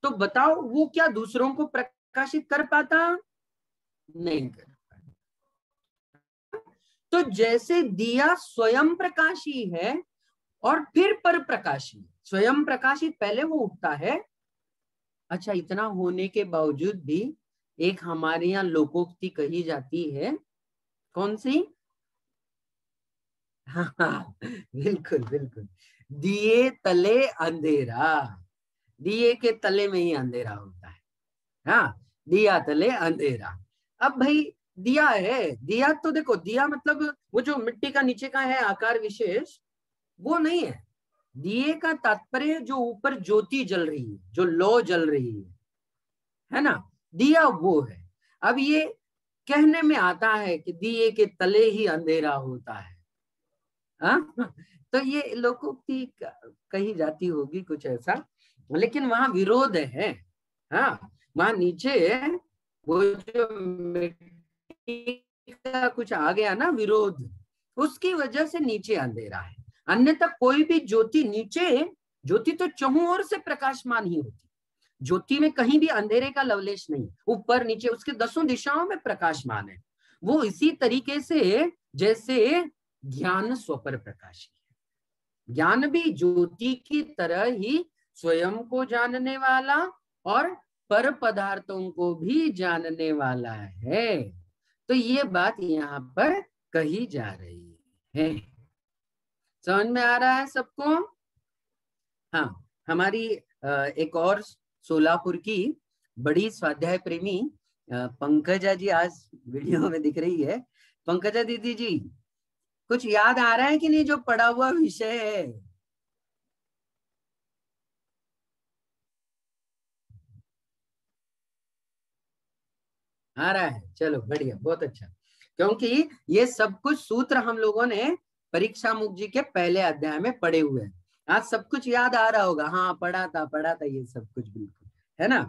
तो बताओ वो क्या दूसरों को प्रकाशित कर पाता? नहीं कर पाता। तो जैसे दिया स्वयं प्रकाशी है और फिर पर प्रकाशी, स्वयं प्रकाशित पहले वो उठता है। अच्छा, इतना होने के बावजूद भी एक हमारे यहाँ लोकोक्ति कही जाती है, कौन सी? हाँ बिल्कुल बिल्कुल, दिए तले अंधेरा, दिए के तले में ही अंधेरा होता है। हाँ दिया तले अंधेरा। अब भाई दिया है, दिया तो देखो, दिया मतलब वो जो मिट्टी का नीचे का है आकार विशेष, वो नहीं है, दिए का तात्पर्य जो ऊपर ज्योति जल रही है, जो लौ जल रही है ना, दिया वो है। अब ये कहने में आता है कि दिए के तले ही अंधेरा होता है, हाँ? तो ये लोकोक्ति कही जाती होगी कुछ ऐसा, लेकिन वहां विरोध है। हाँ, वहां नीचे वो जो मिट्टी का कुछ आ गया ना विरोध, उसकी वजह से नीचे अंधेरा है। अन्यथा कोई भी ज्योति नीचे, ज्योति तो चहुं ओर से प्रकाशमान ही होती, ज्योति में कहीं भी अंधेरे का लवलेश नहीं, ऊपर नीचे उसके 10 दिशाओं में प्रकाशमान है। वो इसी तरीके से जैसे ज्ञान स्वपर प्रकाशी है, ज्ञान भी ज्योति की तरह ही स्वयं को जानने वाला और पर पदार्थों को भी जानने वाला है। तो ये बात यहाँ पर कही जा रही है। समझ में आ रहा है सबको? हाँ, हमारी एक और सोलापुर की बड़ी स्वाध्याय प्रेमी पंकजा जी आज वीडियो में दिख रही है। पंकजा दीदी जी, कुछ याद आ रहा है कि नहीं जो पढ़ा हुआ विषय है? आ रहा है, चलो बढ़िया, बहुत अच्छा। क्योंकि ये सब कुछ सूत्र हम लोगों ने परीक्षा मुख जी के पहले अध्याय में पढ़े हुए हैं। आज सब कुछ याद आ रहा होगा। हाँ, पढ़ा था ये सब कुछ, बिल्कुल, है ना?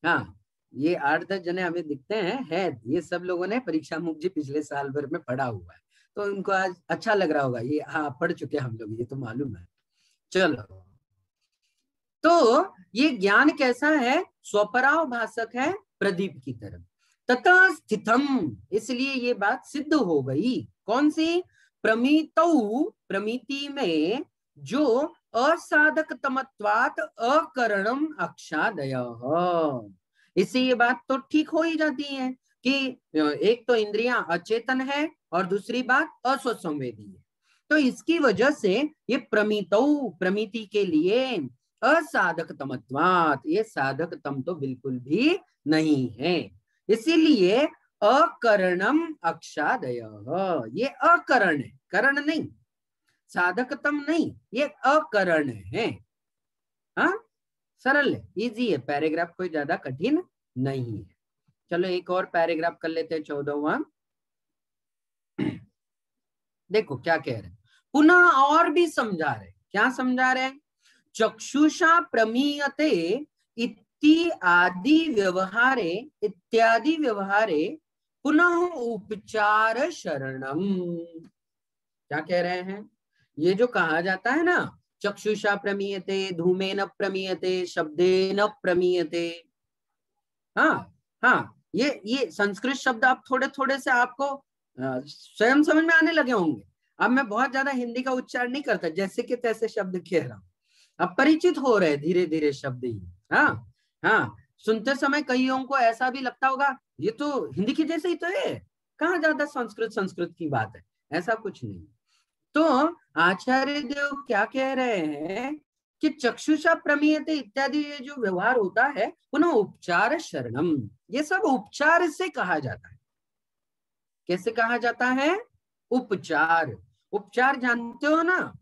हाँ, ये 8-10 जने हमें दिखते हैं, है ये सब लोगों ने परीक्षा मुख जी पिछले साल भर में पढ़ा हुआ है, तो उनको आज अच्छा लग रहा होगा। ये हाँ, पढ़ चुके हम लोग, ये तो मालूम है। चलो, तो ये ज्ञान कैसा है? स्वपराव भाषक है प्रदीप की तरह, तथा स्थितम, इसलिए ये बात सिद्ध हो गई। कौन सी? प्रमितौ, प्रमिति में जो असाधक तमत्वात अकरणम अक्षादयः, इससे ये बात तो ठीक हो ही जाती है कि एक तो इंद्रियां अचेतन है और दूसरी बात अस्वसंवेदी है। तो इसकी वजह से ये प्रमितौ, प्रमिति के लिए असाधक तमत्वात, ये साधक तम तो बिल्कुल भी नहीं है, इसीलिए अकरणम अक्षादय, ये अकरण है, करण नहीं, साधकतम नहीं, ये अकरण है। हाँ, सरल है, इजी है, पैराग्राफ कोई ज्यादा कठिन नहीं है। चलो एक और पैराग्राफ कर लेते हैं, 14वां। देखो क्या कह रहे हैं, पुनः और भी समझा रहे। क्या समझा रहे हैं? चक्षुषा प्रमीयते इत्यादि व्यवहारे पुनः उपचार शरणम। क्या कह रहे हैं? ये जो कहा जाता है ना, चक्षुषा प्रमीयते, धूमेन प्रमीयते, शब्देन प्रमीयते, हाँ हाँ, ये संस्कृत शब्द आप थोड़े थोड़े से आपको स्वयं समझ में आने लगे होंगे। अब मैं बहुत ज्यादा हिंदी का उच्चारण नहीं करता, जैसे कि तैसे शब्द कह रहा हूँ, अब परिचित हो रहे धीरे धीरे शब्द ही। हाँ हाँ, सुनते समय कईयों को ऐसा भी लगता होगा ये तो हिंदी की जैसे ही तो है, कहाँ ज्यादा संस्कृत संस्कृत की बात है, ऐसा कुछ नहीं। तो आचार्य देव क्या कह रहे हैं कि चक्षुषा प्रमीयते इत्यादि ये जो व्यवहार होता है पुनः उपचार शरणम, ये सब उपचार से कहा जाता है। कैसे कहा जाता है? उपचार। उपचार जानते हो ना?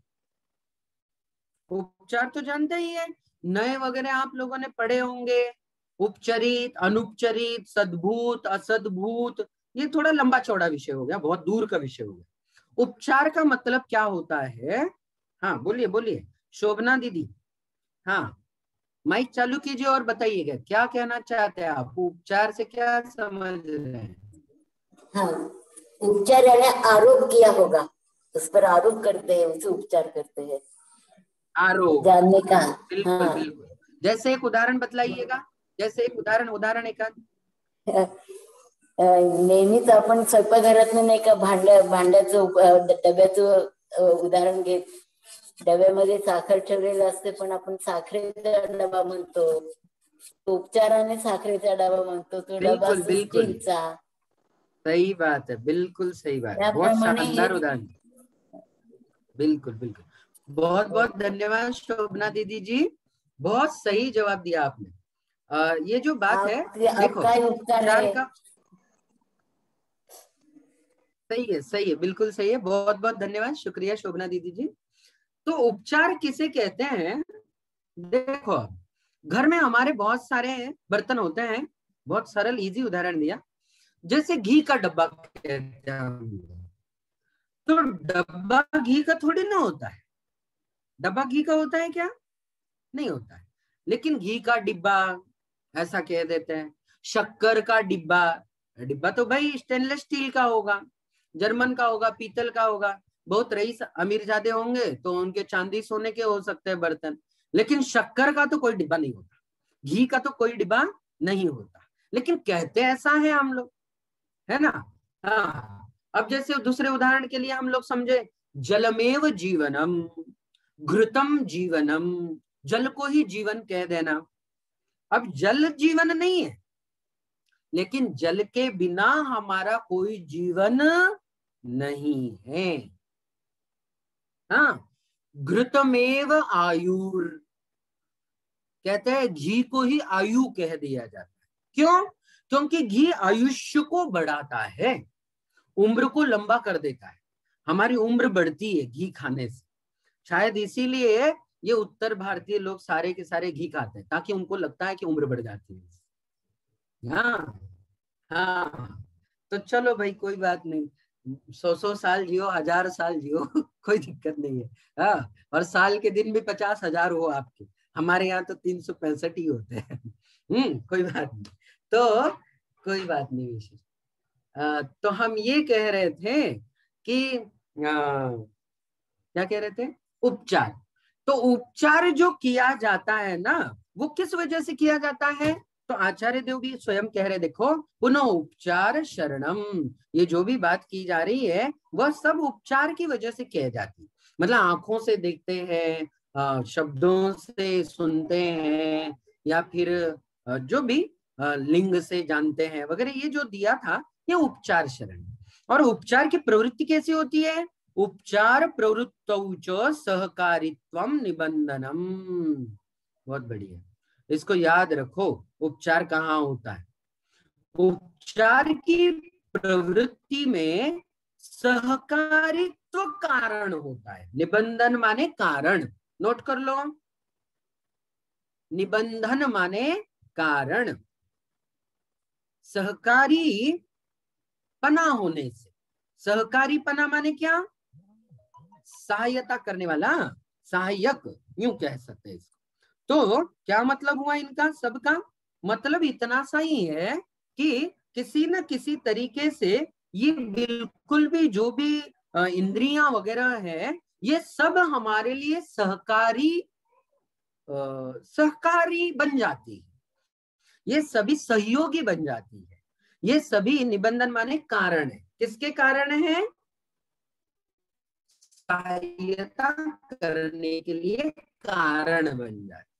उपचार तो जानते ही है, नए वगैरह आप लोगों ने पढ़े होंगे, उपचरित, अनुपचरित, सद्भूत, असद्भूत, ये थोड़ा लंबा चौड़ा विषय हो गया, बहुत दूर का विषय हो गया। उपचार का मतलब क्या होता है? हाँ बोलिए बोलिए शोभना दीदी। हाँ, माइक चालू कीजिए और बताइएगा क्या कहना चाहते हैं आप, उपचार से क्या समझ रहे हैं? हाँ, उपचार यानी आरोप किया होगा, उस पर आरोप करते हैं, उसे उपचार करते हैं, आरोप, जानने का। बिल्कुल हाँ, बिल्कुल। जैसे एक उदाहरण बतलाइएगा, जैसे एक उदाहरण एखाद। नेहमीच आपण स्वयंपाकघरात नाही का भांड्याचं डब्याचं उदाहरण घेत, डब्यामध्ये साखर ठेवलेलं असते पण आपण साखरेचा डबा म्हणतो, उपचाराने साखरेचा डबा म्हणतो, तो डबा बिल्कुल असतो बिल्कुल स्टीलचा। सही बात है, बिल्कुल सही बात है, बहुत त्याप्रमाणे शानदार उदाहरण। बिल्कुल बिल्कुल, बहुत बहुत धन्यवाद शोभना दीदी जी, बहुत सही जवाब दिया आपने। ये जो बात है देखो, काय उपचार उपचार है? का सही है, बिल्कुल सही है, बहुत बहुत धन्यवाद, शुक्रिया शोभना दीदी जी। तो उपचार किसे कहते हैं? देखो, घर में हमारे बहुत सारे बर्तन होते हैं। बहुत सरल इजी उदाहरण दिया, जैसे घी का डब्बा कहते हैं हम लोग। तो डब्बा घी का थोड़ी ना होता है। डब्बा घी का होता है क्या? नहीं होता है। लेकिन घी का डिब्बा ऐसा कह देते हैं। शक्कर का डिब्बा, डिब्बा तो भाई स्टेनलेस स्टील का होगा, जर्मन का होगा, पीतल का होगा। बहुत रईस अमीरजादे होंगे तो उनके चांदी सोने के हो सकते हैं बर्तन, लेकिन शक्कर का तो कोई डिब्बा नहीं होता, घी का तो कोई डिब्बा नहीं होता। लेकिन कहते ऐसा है हम लोग, है ना? हाँ। अब जैसे दूसरे उदाहरण के लिए हम लोग समझे, जलमेव जीवनम, घृतम जीवनम, जल को ही जीवन कह देना। अब जल जीवन नहीं है, लेकिन जल के बिना हमारा कोई जीवन नहीं है। हाँ, घृतमेव आयुर, कहते हैं घी को ही आयु कह दिया जाता है। क्यों? क्योंकि घी आयुष्य को बढ़ाता है, उम्र को लंबा कर देता है। हमारी उम्र बढ़ती है घी खाने से। शायद इसीलिए ये उत्तर भारतीय लोग सारे के सारे घी खाते हैं, ताकि उनको लगता है कि उम्र बढ़ जाती है। हाँ हाँ। तो चलो भाई, कोई बात नहीं, 100 साल जियो, 1000 साल जियो, कोई दिक्कत नहीं है। हाँ, और साल के दिन भी 50,000 हो आपके। हमारे यहाँ तो 365 ही होते हैं। कोई बात नहीं, तो कोई बात नहीं विशेष। तो हम ये कह रहे थे कि क्या कह रहे थे? उपचार। तो उपचार जो किया जाता है ना, वो किस वजह से किया जाता है? तो आचार्य देव भी स्वयं कह रहे, देखो, पुनः उपचार शरणम। ये जो भी बात की जा रही है वह सब उपचार की वजह से कह जाती। मतलब आंखों से देखते हैं, शब्दों से सुनते हैं, या फिर जो भी लिंग से जानते हैं वगैरह, ये जो दिया था ये उपचार शरण। और उपचार की प्रवृत्ति कैसी होती है? उपचार प्रवृत्तौ च सहकारित्वम निबंधनम। बहुत बढ़िया, इसको याद रखो। उपचार कहाँ होता है? उपचार की प्रवृत्ति में सहकारित्व कारण होता है। निबंधन माने कारण, नोट कर लो। निबंधन माने कारण। सहकारी पना होने से, सहकारी पना माने क्या? सहायता करने वाला, सहायक, यूं कह सकते हैं इसको। तो क्या मतलब हुआ इनका सबका? मतलब इतना सा ही है कि किसी न किसी तरीके से ये बिल्कुल भी जो भी इंद्रियां वगैरह है, ये सब हमारे लिए सहकारी बन जाती है। ये सभी सहयोगी बन जाती है। ये सभी निबंधन माने कारण है। किसके कारण है? सहायता करने के लिए कारण बन जाती।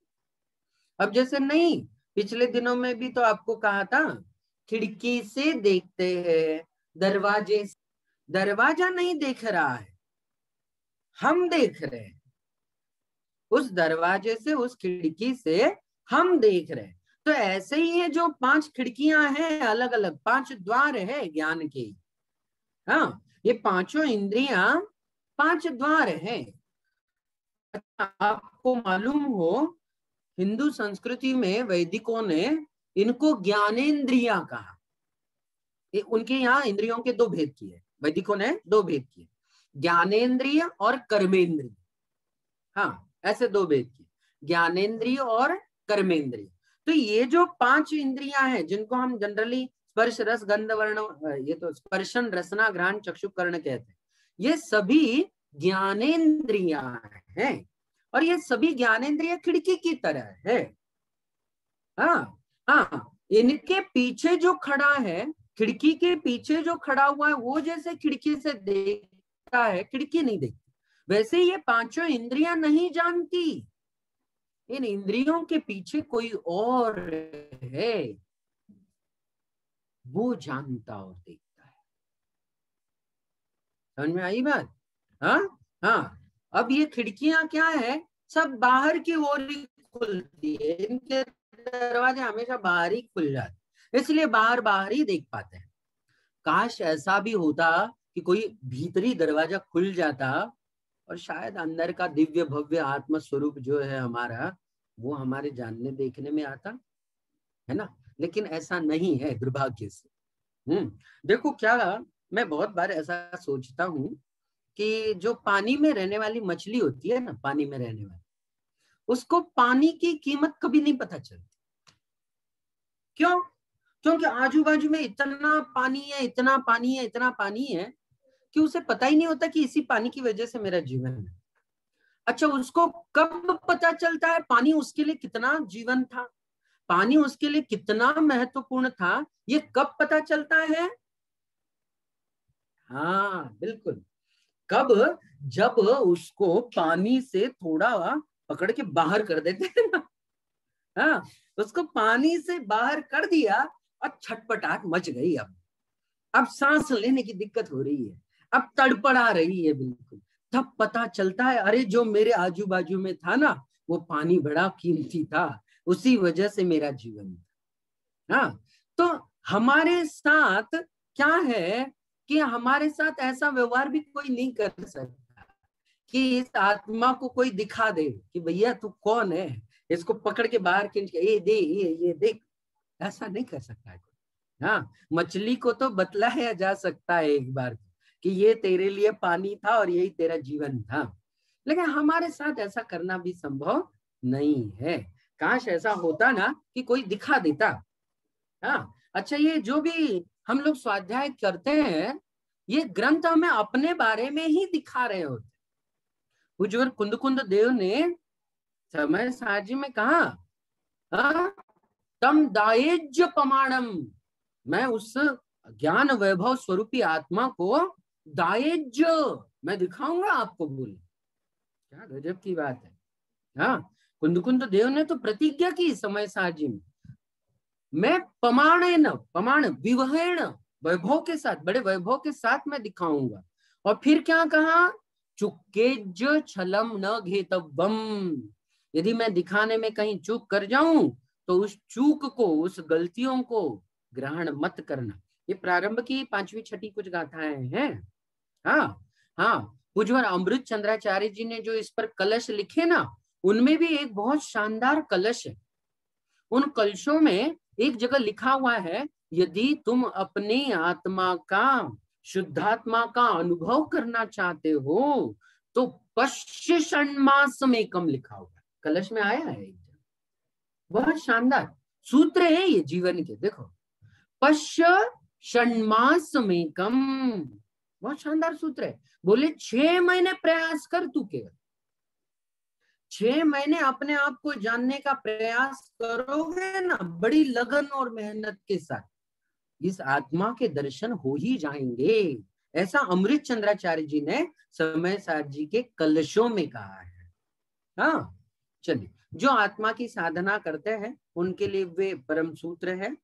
अब जैसे नहीं, पिछले दिनों में भी तो आपको कहा था, खिड़की से देखते हैं, दरवाजे से। दरवाजा नहीं देख रहा है, हम देख रहे हैं। उस दरवाजे से, उस खिड़की से हम देख रहे हैं। तो ऐसे ही है, जो 5 खिड़कियां हैं अलग अलग, 5 द्वार है ज्ञान के। हाँ, ये पांचों इंद्रियां 5 द्वार हैं। आपको मालूम हो, हिंदू संस्कृति में वैदिकों ने इनको ज्ञानेंद्रियां कहा। उनके यहाँ इंद्रियों के 2 भेद किए, वैदिकों ने 2 भेद किए, ज्ञानेंद्रिय और कर्मेंद्रिय। हाँ, ऐसे 2 भेद किए, ज्ञानेंद्रिय और कर्मेंद्रिय। तो ये जो 5 इंद्रियां हैं, जिनको हम जनरली स्पर्श रस गंध वर्ण, ये तो स्पर्शन रसना घ्राण चक्षु कर्ण कहते हैं, ये सभी ज्ञानेंद्रियां हैं। और ये सभी ज्ञानेंद्रिय खिड़की की तरह है। हाँ हाँ, इनके पीछे जो खड़ा है, खिड़की के पीछे जो खड़ा हुआ है, वो जैसे खिड़की से देखता है, खिड़की नहीं देखती, वैसे ये पांचों इंद्रियां नहीं जानती। इन इंद्रियों के पीछे कोई और है, वो जानता और देखता है। समझ में आई बात? हाँ हाँ। अब ये खिड़कियां क्या है? सब बाहर की ओर ही खुलती है, इनके दरवाजे हमेशा बाहर ही खुल जाते, इसलिए बाहर बाहर ही देख पाते हैं। काश ऐसा भी होता कि कोई भीतरी दरवाजा खुल जाता और शायद अंदर का दिव्य भव्य आत्म स्वरूप जो है हमारा, वो हमारे जानने देखने में आता है ना, लेकिन ऐसा नहीं है दुर्भाग्य से। देखो क्या, मैं बहुत बार ऐसा सोचता हूँ कि जो पानी में रहने वाली मछली होती है ना, पानी में रहने वाली, उसको पानी की कीमत कभी नहीं पता चलती। क्यों? क्योंकि आजू बाजू में इतना पानी है, इतना पानी है, इतना पानी है कि उसे पता ही नहीं होता कि इसी पानी की वजह से मेरा जीवन है। अच्छा, उसको कब पता चलता है पानी उसके लिए कितना जीवन था, पानी उसके लिए कितना महत्वपूर्ण था, ये कब पता चलता है? हाँ बिल्कुल, कब? जब उसको पानी से थोड़ा पकड़ के बाहर कर देते हैं ना। हाँ, उसको पानी से बाहर कर दिया और छटपटाहट मच गई। अब सांस लेने की दिक्कत हो रही है, अब तड़पड़ा रही है बिल्कुल, तब पता चलता है अरे जो मेरे आजू बाजू में था ना, वो पानी बड़ा कीमती था, उसी वजह से मेरा जीवन था। हाँ, तो हमारे साथ क्या है कि हमारे साथ ऐसा व्यवहार भी कोई नहीं कर सकता कि इस आत्मा को कोई दिखा दे कि भैया तू कौन है, इसको पकड़ के बाहर खींच के ये दे, ये देख, ऐसा नहीं कर सकता है। हाँ, मछली को तो बतलाया जा सकता है एक बार कि ये तेरे लिए पानी था और यही तेरा जीवन था, लेकिन हमारे साथ ऐसा करना भी संभव नहीं है। काश ऐसा होता ना कि कोई दिखा देता। हाँ, अच्छा, ये जो भी हम लोग स्वाध्याय करते हैं, ये ग्रंथ हमें अपने बारे में ही दिखा रहे होते। पूज्य कुंद कुंद देव ने समय साजी में कहा, तम दायेज्य प्रमाणम, मैं उस ज्ञान वैभव स्वरूपी आत्मा को दायेज्य मैं दिखाऊंगा आपको। बोले क्या गजब की बात है। हाँ, कुंद कुंद देव ने तो प्रतिज्ञा की समय साजी में, मैं प्रमाण विवहेण, वैभव के साथ, बड़े वैभव के साथ मैं दिखाऊंगा। और फिर क्या कहा, चुक्केज छलम न घेतव्यम, यदि मैं दिखाने में कहीं चूक कर जाऊं तो उस चूक को, उस गलतियों को ग्रहण मत करना। ये प्रारंभ की 5वीं 6ठी कुछ गाथाएं हैं। हाँ हाँ, पूज्य अमृत चंद्राचार्य जी ने जो इस पर कलश लिखे ना, उनमें भी एक बहुत शानदार कलश है। उन कलशों में एक जगह लिखा हुआ है, यदि तुम अपनी आत्मा का, शुद्धात्मा का अनुभव करना चाहते हो तो पश्य षण्मास में कम लिखा हुआ है, कलश में आया है। बहुत शानदार सूत्र है ये जीवन के। देखो, पश्य षण्मास में कम, बहुत शानदार सूत्र है। बोले 6 महीने प्रयास कर, तू केवल 6 महीने अपने आप को जानने का प्रयास करोगे ना, बड़ी लगन और मेहनत के साथ, इस आत्मा के दर्शन हो ही जाएंगे। ऐसा अमृत चंद्राचार्य जी ने समय सार जी के कलशों में कहा है। हाँ, चलिए, जो आत्मा की साधना करते हैं उनके लिए वे परम सूत्र है।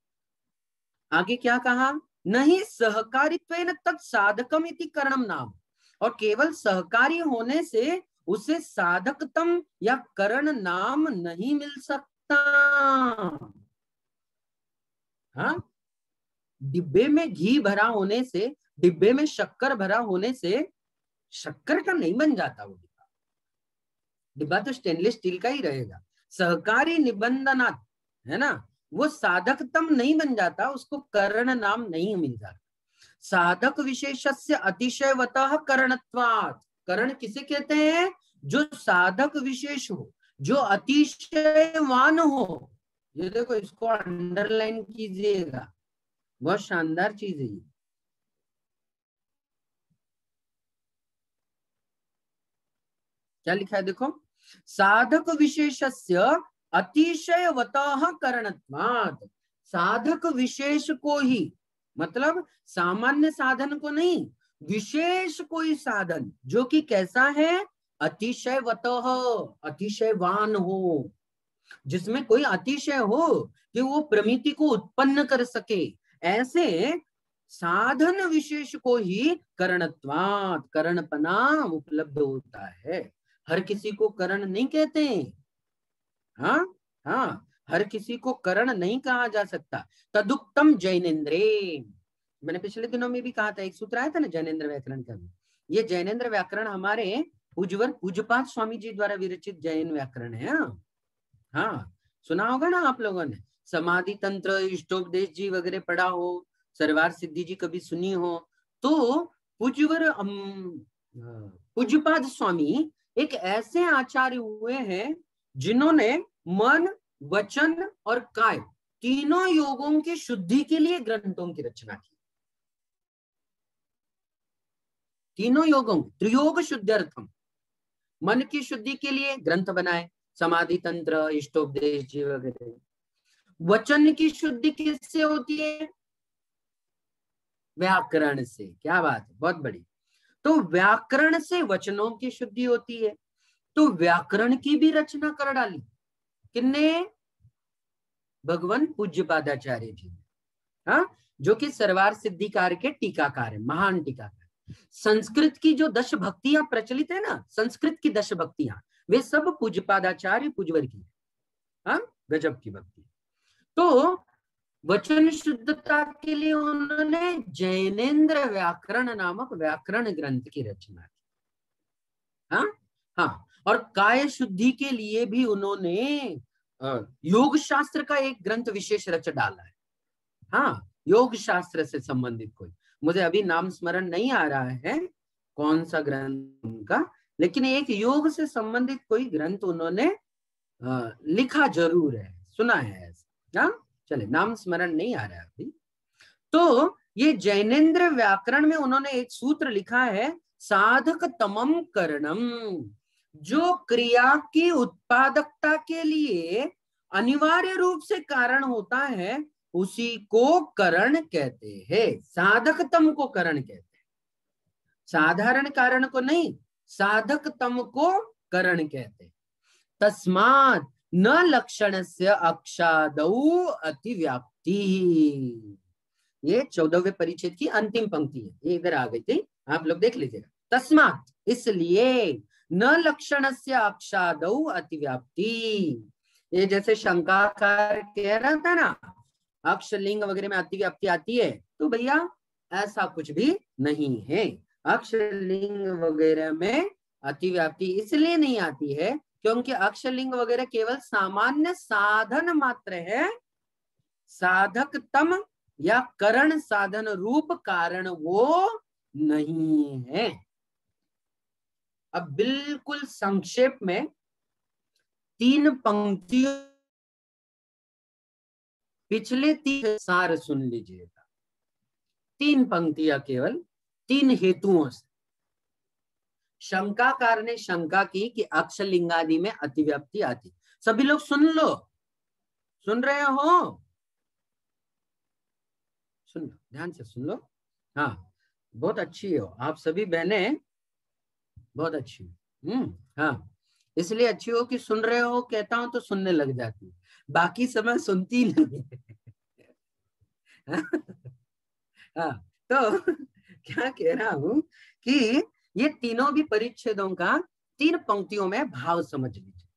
आगे क्या कहा, नहीं सहकारित्वेन तत् साधकम इति करणम नाम, और केवल सहकारी होने से उसे साधकतम या करण नाम नहीं मिल सकता। हाँ, डिब्बे में घी भरा होने से, डिब्बे में शक्कर भरा होने से शक्कर का नहीं बन जाता वो डिब्बा। डिब्बा तो स्टेनलेस स्टील का ही रहेगा। सहकारी निबंधनात्, है ना, वो साधकतम नहीं बन जाता, उसको करण नाम नहीं मिल जाता। साधक विशेषस्य अतिशयवतः करणत्वात्, करण किसे कहते हैं? जो साधक विशेष हो, जो अतिशयवान हो। ये देखो, इसको अंडरलाइन कीजिएगा, बहुत शानदार चीज है ये। क्या लिखा है देखो, साधक विशेषस्य अतिशयवतः करणत्वात्, साधक विशेष को ही, मतलब सामान्य साधन को नहीं, विशेष कोई साधन जो कि कैसा है, अतिशयवतः, अतिशयवान हो, जिसमें कोई अतिशय हो कि वो प्रमिति को उत्पन्न कर सके, ऐसे साधन विशेष को ही करणत्वात्, करणपना उपलब्ध होता है। हर किसी को करण नहीं कहते। हाँ हाँ, हर किसी को करण नहीं कहा जा सकता। तदुक्तम जैनेन्द्रे, मैंने पिछले दिनों में भी कहा था, एक सूत्र आया था ना जैनेन्द्र व्याकरण का भी। ये जैनेन्द्र व्याकरण हमारे पूज्यवर पूज्यपाद स्वामी जी द्वारा विरचित जैन व्याकरण है। हाँ, सुना होगा ना आप लोगों ने, समाधि तंत्र, इष्टोपदेश जी वगैरह पढ़ा हो, सरवार सिद्धि जी कभी सुनी हो, तो पूज्यवर पूज्यपाद स्वामी एक ऐसे आचार्य हुए हैं जिन्होंने मन, वचन और काय तीनों योगों की शुद्धि के लिए ग्रंथों की रचना की। तीनों योगों, त्रियोग शुद्ध्यर्थम, मन की शुद्धि के लिए ग्रंथ बनाए, समाधि तंत्र, इष्टोपदेश जी वगैरह। वचन की शुद्धि किससे होती है? व्याकरण से। क्या बात है, बहुत बड़ी। तो व्याकरण से वचनों की शुद्धि होती है, तो व्याकरण की भी रचना कर डाली किन्ने? भगवान पूज्यपादाचार्य जी। हाँ, जो कि सरवार सिद्धिकार के टीकाकार है, महान टीकाकार। संस्कृत की जो 10 भक्तियां प्रचलित है ना, संस्कृत की 10 भक्तियां, वे सब पूज्यपादाचार्य पूज्यवर की। हाँ, गजब की भक्ति। तो वचन शुद्धता के लिए उन्होंने जैनेन्द्र व्याकरण नामक व्याकरण ग्रंथ की रचना की। हाँ हाँ, और काय शुद्धि के लिए भी उन्होंने योग शास्त्र का एक ग्रंथ विशेष रच डाला है। हाँ, योग शास्त्र से संबंधित कोई, मुझे अभी नाम स्मरण नहीं आ रहा है कौन सा ग्रंथ उनका, लेकिन एक योग से संबंधित कोई ग्रंथ उन्होंने लिखा जरूर है, सुना है ऐसा। हाँ, चले, नाम स्मरण नहीं आ रहा है अभी। तो ये जैनेन्द्र व्याकरण में उन्होंने एक सूत्र लिखा है, साधक तमम करणम, जो क्रिया की उत्पादकता के लिए अनिवार्य रूप से कारण होता है, उसी को करण कहते हैं। साधकतम को करण कहते हैं, साधारण कारण को नहीं, साधकतम को करण कहते हैं। तस्मात् न लक्षणस्य अक्षादौ अतिव्याप्ति। ये 14वें परिच्छेद की अंतिम पंक्ति है, ये इधर आ गई थी, आप लोग देख लीजिएगा। तस्मात्, इसलिए, न लक्षणस्य अक्षादौ अतिव्याप्ति। ये जैसे शंकाकार कह रहा था ना, अक्षलिंग वगैरह में अतिव्याप्ति आती है, तो भैया ऐसा कुछ भी नहीं है। अक्षलिंग वगैरह में अतिव्याप्ति इसलिए नहीं आती है क्योंकि अक्षलिंग वगैरह केवल सामान्य साधन मात्र है, साधकतम या करण साधन रूप कारण वो नहीं है। अब बिल्कुल संक्षेप में 3 पंक्तियों, पिछले 3 सार सुन लीजिएगा। 3 पंक्तियां केवल 3 हेतुओं से। शंकाकार ने शंका की कि अक्षलिंगादि में अतिव्याप्ति आती। सभी लोग सुन लो, सुन रहे हो? सुन लो, ध्यान से सुन लो। हाँ, बहुत अच्छी हो आप सभी बहनें, बहुत अच्छी। हाँ, इसलिए अच्छी हो कि सुन रहे हो, कहता हूं तो सुनने लग जाती, बाकी समय सुनती नहीं। हाँ, तो क्या कह रहा हूं कि ये तीनों भी परिच्छेदों का 3 पंक्तियों में भाव समझ लीजिए।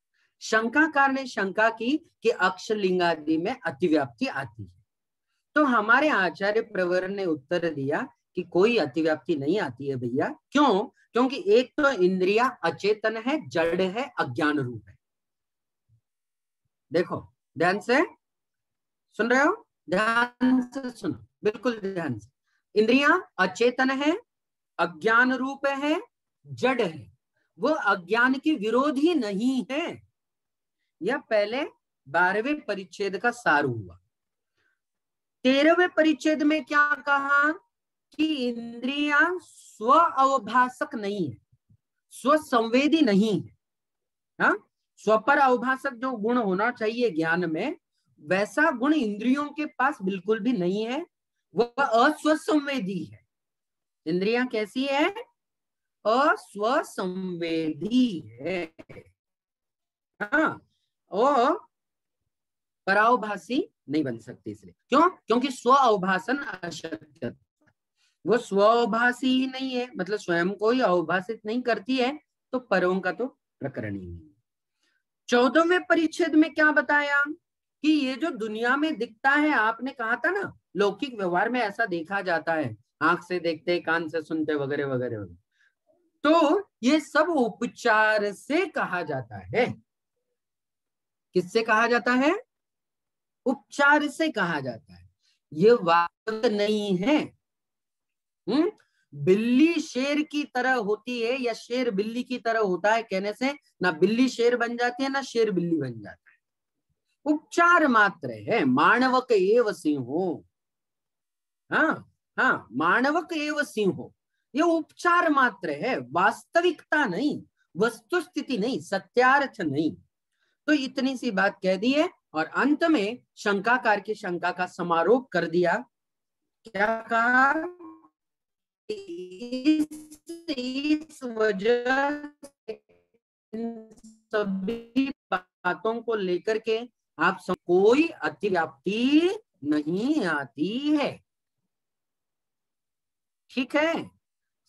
शंकाकार ने शंका की कि अक्षलिंगादि में अतिव्याप्ति आती है, तो हमारे आचार्य प्रवर ने उत्तर दिया कि कोई अतिव्याप्ति नहीं आती है भैया। क्यों? क्योंकि एक तो इंद्रिया अचेतन है, जड़ है, अज्ञान रूप है। देखो, ध्यान से सुन रहे हो? ध्यान से सुनो, बिल्कुल ध्यान से। इंद्रिया अचेतन है, अज्ञान रूप है, जड़ है, वो अज्ञान की विरोधी नहीं है। यह पहले 12वें परिच्छेद का सार हुआ। 13वें परिच्छेद में क्या कहा कि इंद्रियां स्व अवभाषक नहीं है, स्व संवेदी नहीं है। हाँ, स्व पर अवभाषक जो गुण होना चाहिए ज्ञान में, वैसा गुण इंद्रियों के पास बिल्कुल भी नहीं है, वह अस्वसंवेदी है। इंद्रियां कैसी है? अस्वसंवेदी है। हाँ, और परावभाषी नहीं बन सकती। इसलिए क्यों? क्योंकि स्व अवभाषण अशक्य, वो स्वभाषी ही नहीं है, मतलब स्वयं को ही अवभाषित नहीं करती है, तो परों का तो प्रकरण ही नहीं। 14वें परिच्छेद में क्या बताया कि ये जो दुनिया में दिखता है, आपने कहा था ना लौकिक व्यवहार में ऐसा देखा जाता है, आंख से देखते, कान से सुनते वगैरह वगैरह वगैरह, तो ये सब उपचार से कहा जाता है। किससे कहा जाता है? उपचार से कहा जाता है। ये वास्तव नहीं है। बिल्ली शेर की तरह होती है या शेर बिल्ली की तरह होता है कहने से ना बिल्ली शेर बन जाती है ना शेर बिल्ली बन जाता है। उपचार मात्र है। मानवक एव सिंहो। हाँ हाँ, मानवक एव सिंहो, ये उपचार मात्र है, वास्तविकता नहीं, वस्तु स्थिति नहीं, सत्यार्थ नहीं। तो इतनी सी बात कह दी है और अंत में शंकाकार की शंका का समारोह कर दिया। क्या कहा? इस वजह से सभी बातों को लेकर के आप सब कोई अतिव्याप्ति नहीं आती है। ठीक है,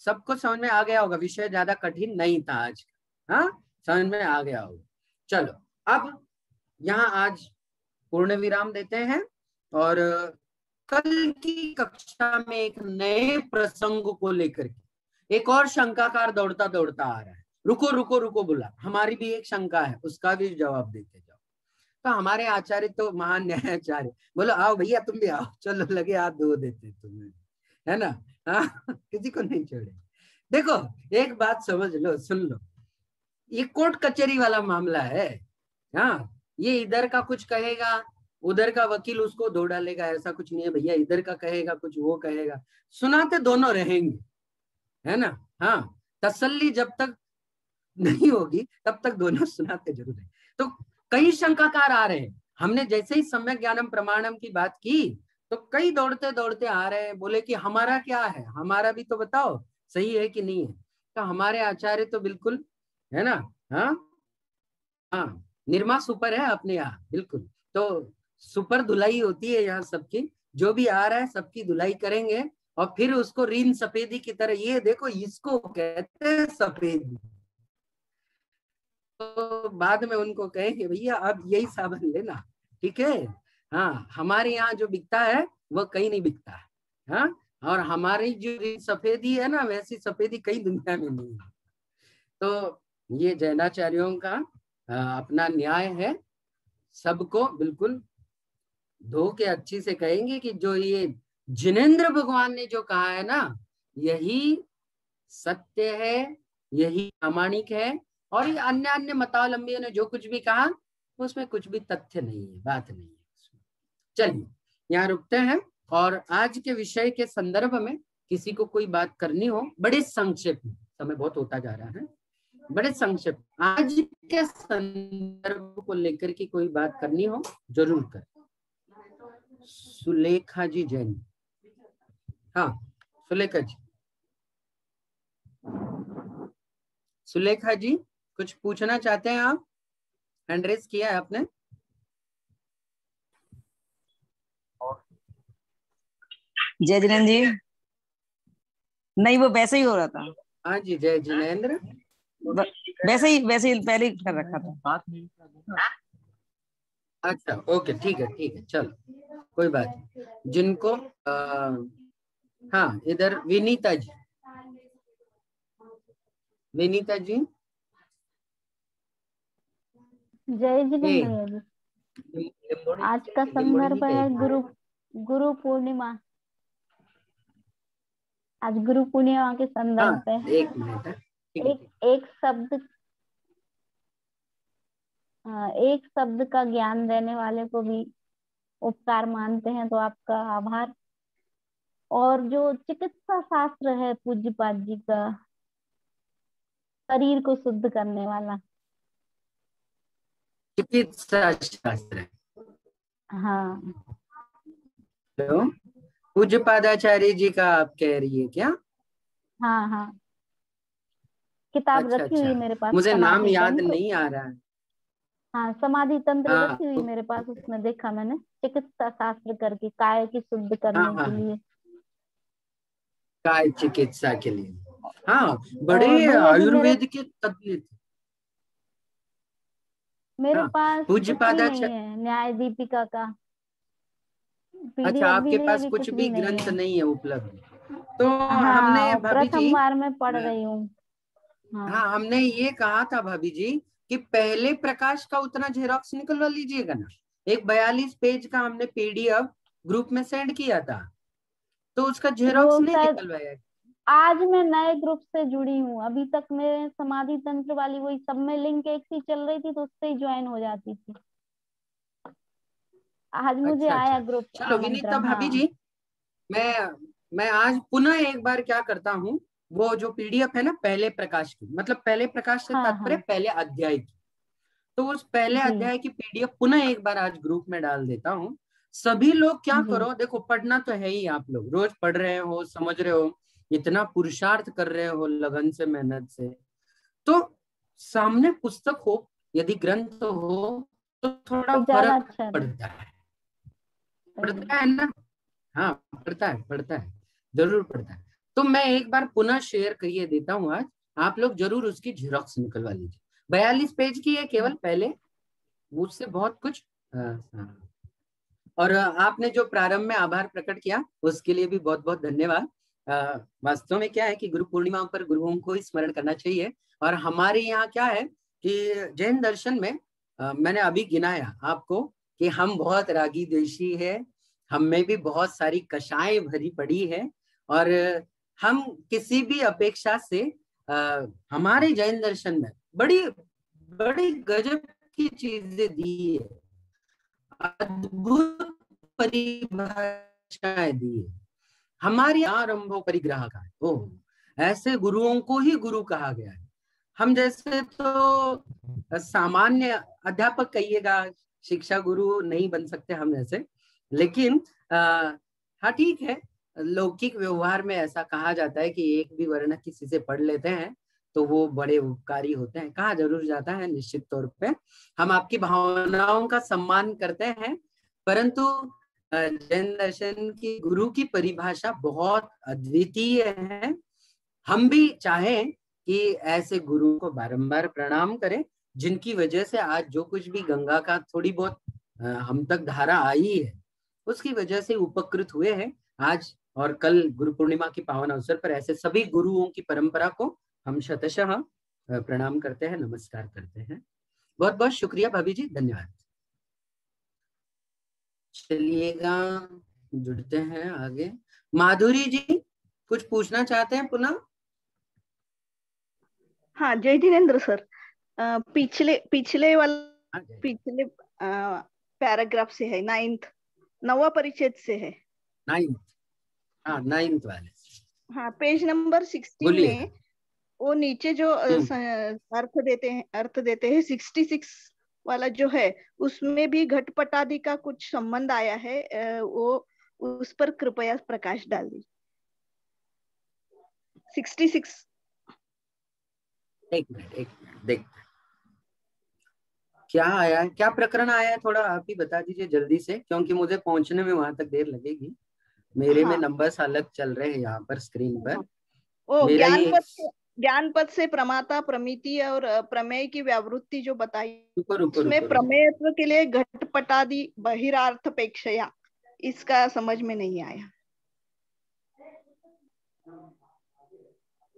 सबको समझ में आ गया होगा, विषय ज्यादा कठिन नहीं था आज का। हाँ, समझ में आ गया होगा। चलो अब यहाँ आज पूर्ण विराम देते हैं और कल की कक्षा में एक नए प्रसंग को लेकर के एक और शंकाकार दौड़ता दौड़ता आ रहा है। रुको रुको रुको बोला, हमारी भी एक शंका है, उसका भी जवाब देते जाओ। तो हमारे आचार्य तो महान न्यायाचार्य, बोलो आओ भैया तुम भी आओ, चलो लगे हाथ धो देते तुम्हें, है ना। हाँ, किसी को नहीं छोड़े। देखो एक बात समझ लो, सुन लो, ये कोर्ट कचहरी वाला मामला है। हाँ, ये इधर का कुछ कहेगा उधर का वकील उसको धो डालेगा, ऐसा कुछ नहीं है भैया। इधर का कहेगा कुछ, वो कहेगा, सुनाते दोनों रहेंगे, है ना। हाँ, तसल्ली जब तक नहीं होगी तब तक दोनों सुनाते जरूर है। तो कई शंकाकार आ रहे हैं। हमने जैसे ही सम्यक ज्ञानम प्रमाणम की बात की तो कई दौड़ते दौड़ते आ रहे हैं, बोले कि हमारा क्या है, हमारा भी तो बताओ सही है कि नहीं है। तो हमारे आचार्य तो बिल्कुल, है ना, हाँ हाँ, निर्मा सुपर है अपने यहाँ, बिल्कुल। तो सुपर धुलाई होती है यहाँ सबकी, जो भी आ रहा है सबकी धुलाई करेंगे और फिर उसको रीन सफेदी की तरह, ये देखो इसको कहते हैं सफेदी। तो बाद में उनको कहेंगे भैया अब यही साबुन लेना, ठीक है। हाँ, हमारे यहाँ जो बिकता है वो कहीं नहीं बिकता है। हाँ, और हमारी जो सफेदी है ना, वैसी सफेदी कहीं दुनिया में नहीं है। तो ये जैनाचार्यों का अपना न्याय है, सबको बिल्कुल धो के अच्छी से कहेंगे कि जो ये जिनेंद्र भगवान ने जो कहा है ना, यही सत्य है, यही प्रामाणिक है। और ये अन्य अन्य मतावलंबियों ने जो कुछ भी कहा उसमें कुछ भी तथ्य नहीं है, बात नहीं है। चलिए यहाँ रुकते हैं और आज के विषय के संदर्भ में किसी को कोई बात करनी हो, बड़े संक्षेप में, समय बहुत होता जा रहा है, बड़े संक्षेप आज के संदर्भ को लेकर के कोई बात करनी हो जरूर कर। सुलेखा जी जैन, हाँ सुलेखा जी, सुलेखा जी कुछ पूछना चाहते हैं आप? हैंड रेज किया है आपने? जय जिनेंद्र जी। नहीं, वो वैसे ही हो रहा था। हाँ जी, जय जिनेंद्र। वैसे ही पहले ही कर रखा था। अच्छा ओके, ठीक है चलो कोई बात नहीं। जिनको हाँ, इधर विनीता जी, विनीता जी। जय जिनेंद्र जी। आज का संदर्भ है गुरु पूर्णिमा। आज गुरु पूर्णिमा के संदर्भ पे एक मिनट, एक शब्द का ज्ञान देने वाले को भी उपकार मानते हैं, तो आपका आभार। और जो चिकित्सा शास्त्र है पूज्यपाद जी का, शरीर को शुद्ध करने वाला, चिकित्सा शास्त्र। हाँ तो पूज्यपादाचार्य जी का आप कह रही है क्या? हाँ हाँ, किताब अच्छा, रखी हुई मेरे पास, मुझे नाम समाधि याद तंत्र। नहीं आ रहा है। हाँ, समाधि तंत्र हाँ, रखी हुई मेरे पास, उसमें देखा मैंने, चिकित्सा शास्त्र करके, काय की शुद्ध करने हाँ, के लिए, काय चिकित्सा के लिए। हाँ, बड़े और भैया जी आयुर्वेद के तज्ञ थे। मेरे हाँ, पास कुछ भी पूज्यपादाचार्य। नहीं है न्याय दीपिका का अच्छा, पीडीएफ भी आपके नहीं, पास अभी कुछ कुछ भी भी नहीं ग्रंथ है। नहीं है उपलब्ध? तो हमने हाँ, भाभी जी प्रथम बार में पढ़ रही हूँ। हाँ, हमने ये कहा था भाभी जी कि पहले प्रकाश का उतना जेरोक्स निकलवा लीजिएगा ना। एक 42 पेज का हमने पीडीएफ ग्रुप में सेंड किया था, तो उसका जेरोक्स वो नहीं शायद निकलवाया। आज मैं नए ग्रुप से जुड़ी हूँ, अभी तक मैं समाधि तंत्र वाली वही सब में लिंक एक सी चल रही थी तो उससे ही ज्वाइन हो जाती थी। आज मुझे अच्छा आया अच्छा, ग्रुप चलो विनीता आमंत्रण। भाभी हाँ जी, मैं आज पुनः एक बार क्या करता हूँ, वो जो पीडीएफ है ना पहले प्रकाश की, मतलब पहले प्रकाश से हाँ तात्पर्य हाँ पहले अध्याय की, तो उस पहले जी अध्याय की पीडीएफ पुनः एक बार आज ग्रुप में डाल देता हूँ। सभी लोग क्या जी करो, देखो पढ़ना तो है ही, आप लोग रोज पढ़ रहे हो, समझ रहे हो, इतना पुरुषार्थ कर रहे हो लगन से, मेहनत से, तो सामने पुस्तक हो, यदि ग्रंथ हो तो थोड़ा तो ज्यादा फर्क अच्छा रहे। पड़ता है। पड़ता है ना? हाँ, पड़ता है, जरूर पड़ता है। तो मैं एक बार पुनः शेयर करिए देता हूँ आज, आप लोग जरूर उसकी झेरॉक्स निकलवा लीजिए। 42 पेज की है केवल, पहले मुझसे बहुत कुछ। हाँ। और आपने जो प्रारंभ में आभार प्रकट किया उसके लिए भी बहुत बहुत धन्यवाद। वास्तव में क्या है कि गुरु पूर्णिमा पर गुरुओं को ही स्मरण करना चाहिए। और हमारे यहाँ क्या है कि जैन दर्शन में मैंने अभी गिनाया आपको कि हम बहुत रागी द्वेषी है, हम में भी बहुत सारी कषाएं भरी पड़ी है, और हम किसी भी अपेक्षा से हमारे जैन दर्शन में बड़ी बड़ी गजब की चीजें दी है, अद्भुत परिभाषाएं दी है। हमारे आरंभो परिग्रह का ओ, ऐसे गुरुओं को ही गुरु कहा गया है। हम जैसे तो सामान्य अध्यापक कहिएगा, शिक्षा गुरु नहीं बन सकते हम ऐसे, लेकिन हाँ ठीक है, लौकिक व्यवहार में ऐसा कहा जाता है कि एक भी वर्ण किसी से पढ़ लेते हैं तो वो बड़े उपकारी होते हैं, कहा जरूर जाता है। निश्चित तौर पे हम आपकी भावनाओं का सम्मान करते हैं, परंतु जैन दर्शन की गुरु की परिभाषा बहुत अद्वितीय है। हम भी चाहें कि ऐसे गुरु को बारंबार प्रणाम करें, जिनकी वजह से आज जो कुछ भी गंगा का थोड़ी बहुत हम तक धारा आई है, उसकी वजह से उपकृत हुए हैं। आज और कल गुरु पूर्णिमा की पावन अवसर पर ऐसे सभी गुरुओं की परंपरा को हम शतशः प्रणाम करते हैं, नमस्कार करते हैं। बहुत बहुत शुक्रिया भाभी जी, धन्यवाद। चलिएगा, जुड़ते हैं आगे। माधुरी जी कुछ पूछना चाहते हैं पुनः? हाँ जय जिनेन्द्र सर, पिछले पिछले वाला हाँ, पिछले पैराग्राफ से है, 9वां परिच्छेद से है। 9th, हाँ 9th वाले, हाँ पेज नंबर 16 बोलिए। में वो नीचे जो अर्थ देते हैं 66 वाला जो है, उसमें भी घटपटादि का कुछ संबंध आया है, वो उस पर कृपया प्रकाश डाल दीजिए। 66 एक मिनट देख, क्या आया है, क्या प्रकरण आया है, थोड़ा आप ही बता दीजिए जल्दी से, क्योंकि मुझे पहुंचने में वहां तक देर लगेगी। मेरे में हाँ नंबर्स अलग चल रहे हैं यहाँ पर स्क्रीन पर। वो मेरा ये ज्ञान पद से प्रमाता, प्रमिति और प्रमेय की व्यावृत्ति जो बताई, रुको उसमें प्रमेयत्व के लिए घटपटादि बहिरार्थपेक्षया, इसका समझ में नहीं आया।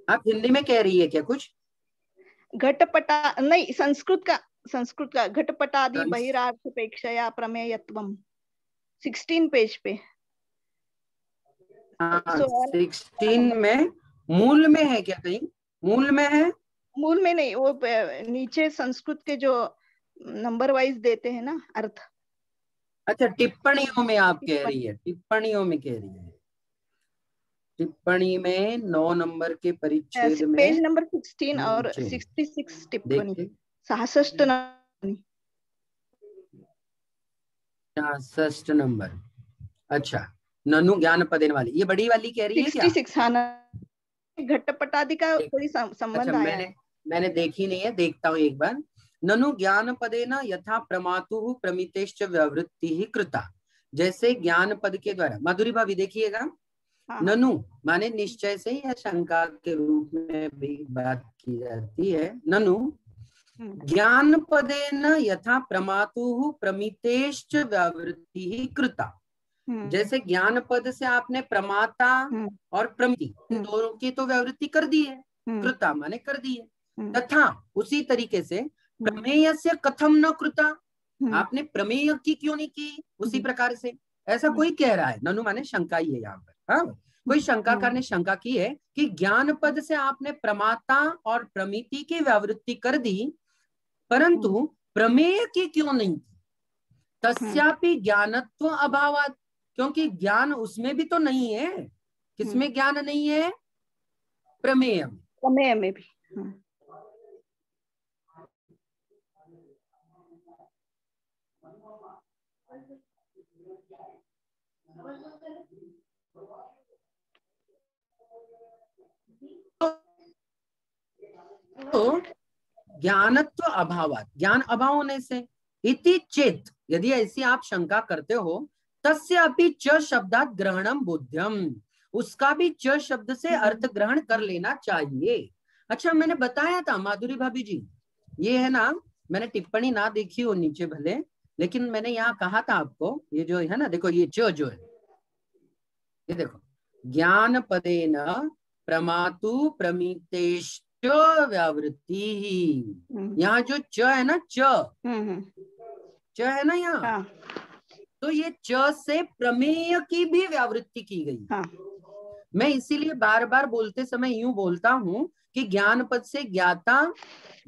आप हिंदी में कह रही है क्या कुछ? घटपटा नहीं, संस्कृत का घटपटादि बहिरार्थपेक्षया प्रमेयत्वम, 16 पेज पे। 16 में मूल में है क्या? कहीं मूल में है? मूल में नहीं, वो नीचे संस्कृत के जो नंबर वाइज देते हैं ना अर्थ। अच्छा, टिप्पणियों में आप कह रही है, टिप्पणियों में कह रही है। टिप्पणी में 9 नंबर के परिच्छेद में पेज नंबर 16 और 66 टिप्पणी, 66 नंबर। अच्छा, ननु ज्ञान पदेन वाली, ये बड़ी वाली कह रही है क्या? 66 हाँ, घटपटादि का कोई संबंध अच्छा, आया है। मैंने देखी नहीं है, देखता हूँ एक बार। ननु ज्ञान पदेन यथा प्रमातु प्रमितेश्च व्यावृत्ति ही कृता, जैसे ज्ञान पद के द्वारा, माधुरी भाभी देखिएगा, हाँ, ननु माने निश्चय से या शंका के रूप में भी बात की जाती है। ननु ज्ञान पदेन यथा प्रमातु प्रमितेश्च व्यावृत्ति ही कृता, जैसे ज्ञान पद से आपने प्रमाता और प्रमिति दोनों की तो व्यावृत्ति कर दी है, कृता माने कर दी है। तथा उसी तरीके से प्रमेय से कथम न कृता, आपने प्रमेय की क्यों नहीं की, उसी प्रकार से ऐसा कोई कह रहा है। ननु माने शंका ही है यहाँ पर। हाँ, कोई शंकाकार ने शंका की है कि ज्ञान पद से आपने प्रमाता और प्रमिति की व्यावृत्ति कर दी, परंतु प्रमेय की क्यों नहीं की। तस्यापि ज्ञानत्व अभावात्, क्योंकि ज्ञान उसमें भी तो नहीं है। किसमें ज्ञान नहीं है? प्रमेय में। प्रमेय में भी। तो ज्ञानत्व अभावात्, ज्ञान अभाव होने से, इति चेत, यदि ऐसी आप शंका करते हो, तस्य अपि च शब्दात् ग्रहणम बुद्ध्यम, उसका भी च शब्द से अर्थ ग्रहण कर लेना चाहिए। अच्छा, मैंने बताया था माधुरी भाभी जी, ये है ना, मैंने टिप्पणी ना देखी हो नीचे भले, लेकिन मैंने यहाँ कहा था आपको, ये जो है ना, देखो ये च जो है, ये देखो, ज्ञान पदेन प्रमातु प्रमितेश्च व्यावृत्ति, यहाँ जो च है ना, च है ना यहाँ, तो ये च से प्रमेय की भी व्यावृत्ति की गई। मैं इसीलिए बार बार बोलते समय यूं बोलता हूं कि ज्ञान पद से ज्ञाता,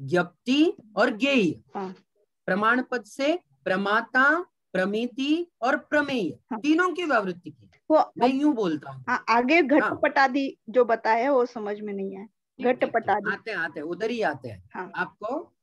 ज्ञप्ति और ज्ञेय, प्रमाण पद से प्रमाता, प्रमिति और प्रमेय, तीनों की व्यावृत्ति की। मैं यूं बोलता हूँ। आगे घटपटादि जो बताया वो समझ में नहीं आया। घटपटादि आते उधर ही आते हैं। आपको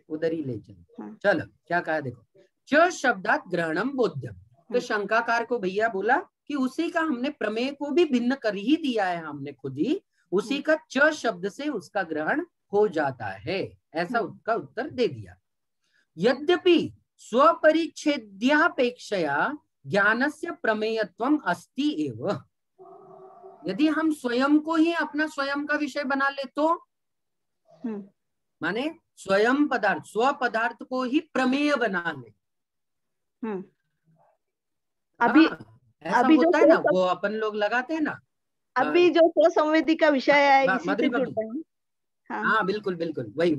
उधर ही ले चलो। चलो क्या कहा, देखो, च शब्दात ग्रहणम बोध्यम, तो शंकाकार को भैया बोला कि उसी का हमने प्रमेय को भी भिन्न कर ही दिया है, हमने खुद ही उसी का च शब्द से उसका ग्रहण हो जाता है, ऐसा उसका उत्तर दे दिया। यद्यपि स्वपरिच्छेद्यापेक्षया ज्ञानस्य प्रमेयत्वम अस्ति एव, यदि हम स्वयं को ही अपना स्वयं का विषय बना ले तो, माने स्वयं पदार्थ, स्व पदार्थ को ही प्रमेय बना ले। अभी ऐसा अभी होता है ना, वो अपन लोग लगाते हैं ना, अभी जो स्वसंवेदी का विषय है इसी से जुड़ रहे हैं। हाँ बिल्कुल बिल्कुल, वही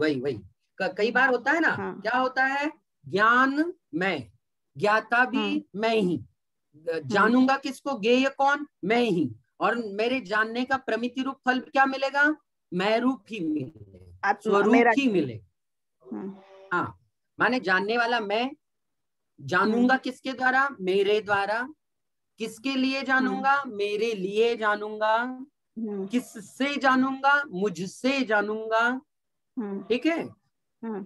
कई बार होता है ना। क्या होता है, ज्ञान मैं, ज्ञाता भी मैं ही, जानूंगा किसको, ज्ञेय कौन, मैं ही, और मेरे जानने का प्रमिति रूप फल क्या मिलेगा, मैं रूप ही मिलेगा, स्वरूप ही मिलेगा। हाँ, माने जानने वाला मैं, जानूंगा किसके द्वारा, मेरे द्वारा, किसके लिए जानूंगा, मेरे लिए जानूंगा, किससे जानूंगा, मुझसे जानूंगा। ठीक है,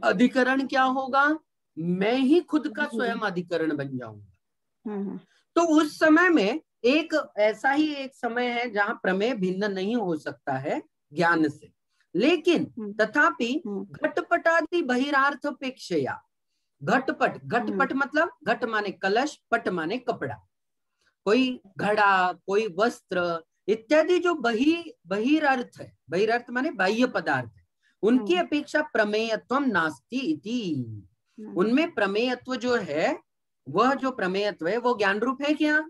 अधिकरण क्या होगा, मैं ही खुद का स्वयं अधिकरण बन जाऊंगा। तो उस समय में एक ऐसा ही एक समय है जहां प्रमेय भिन्न नहीं हो सकता है ज्ञान से, लेकिन तथापि घटपटादि बहिरार्थ अपेक्षया, घटपट मतलब घट माने कलश, पट माने कपड़ा, कोई घड़ा, कोई वस्त्र इत्यादि जो बहिर्थ है, बहिर्थ माने बाह्य पदार्थ है, उनकी अपेक्षा प्रमेयत्वम नास्ति इति, उनमें प्रमेयत्व जो है, वह जो प्रमेयत्व है वो ज्ञान रूप है क्या?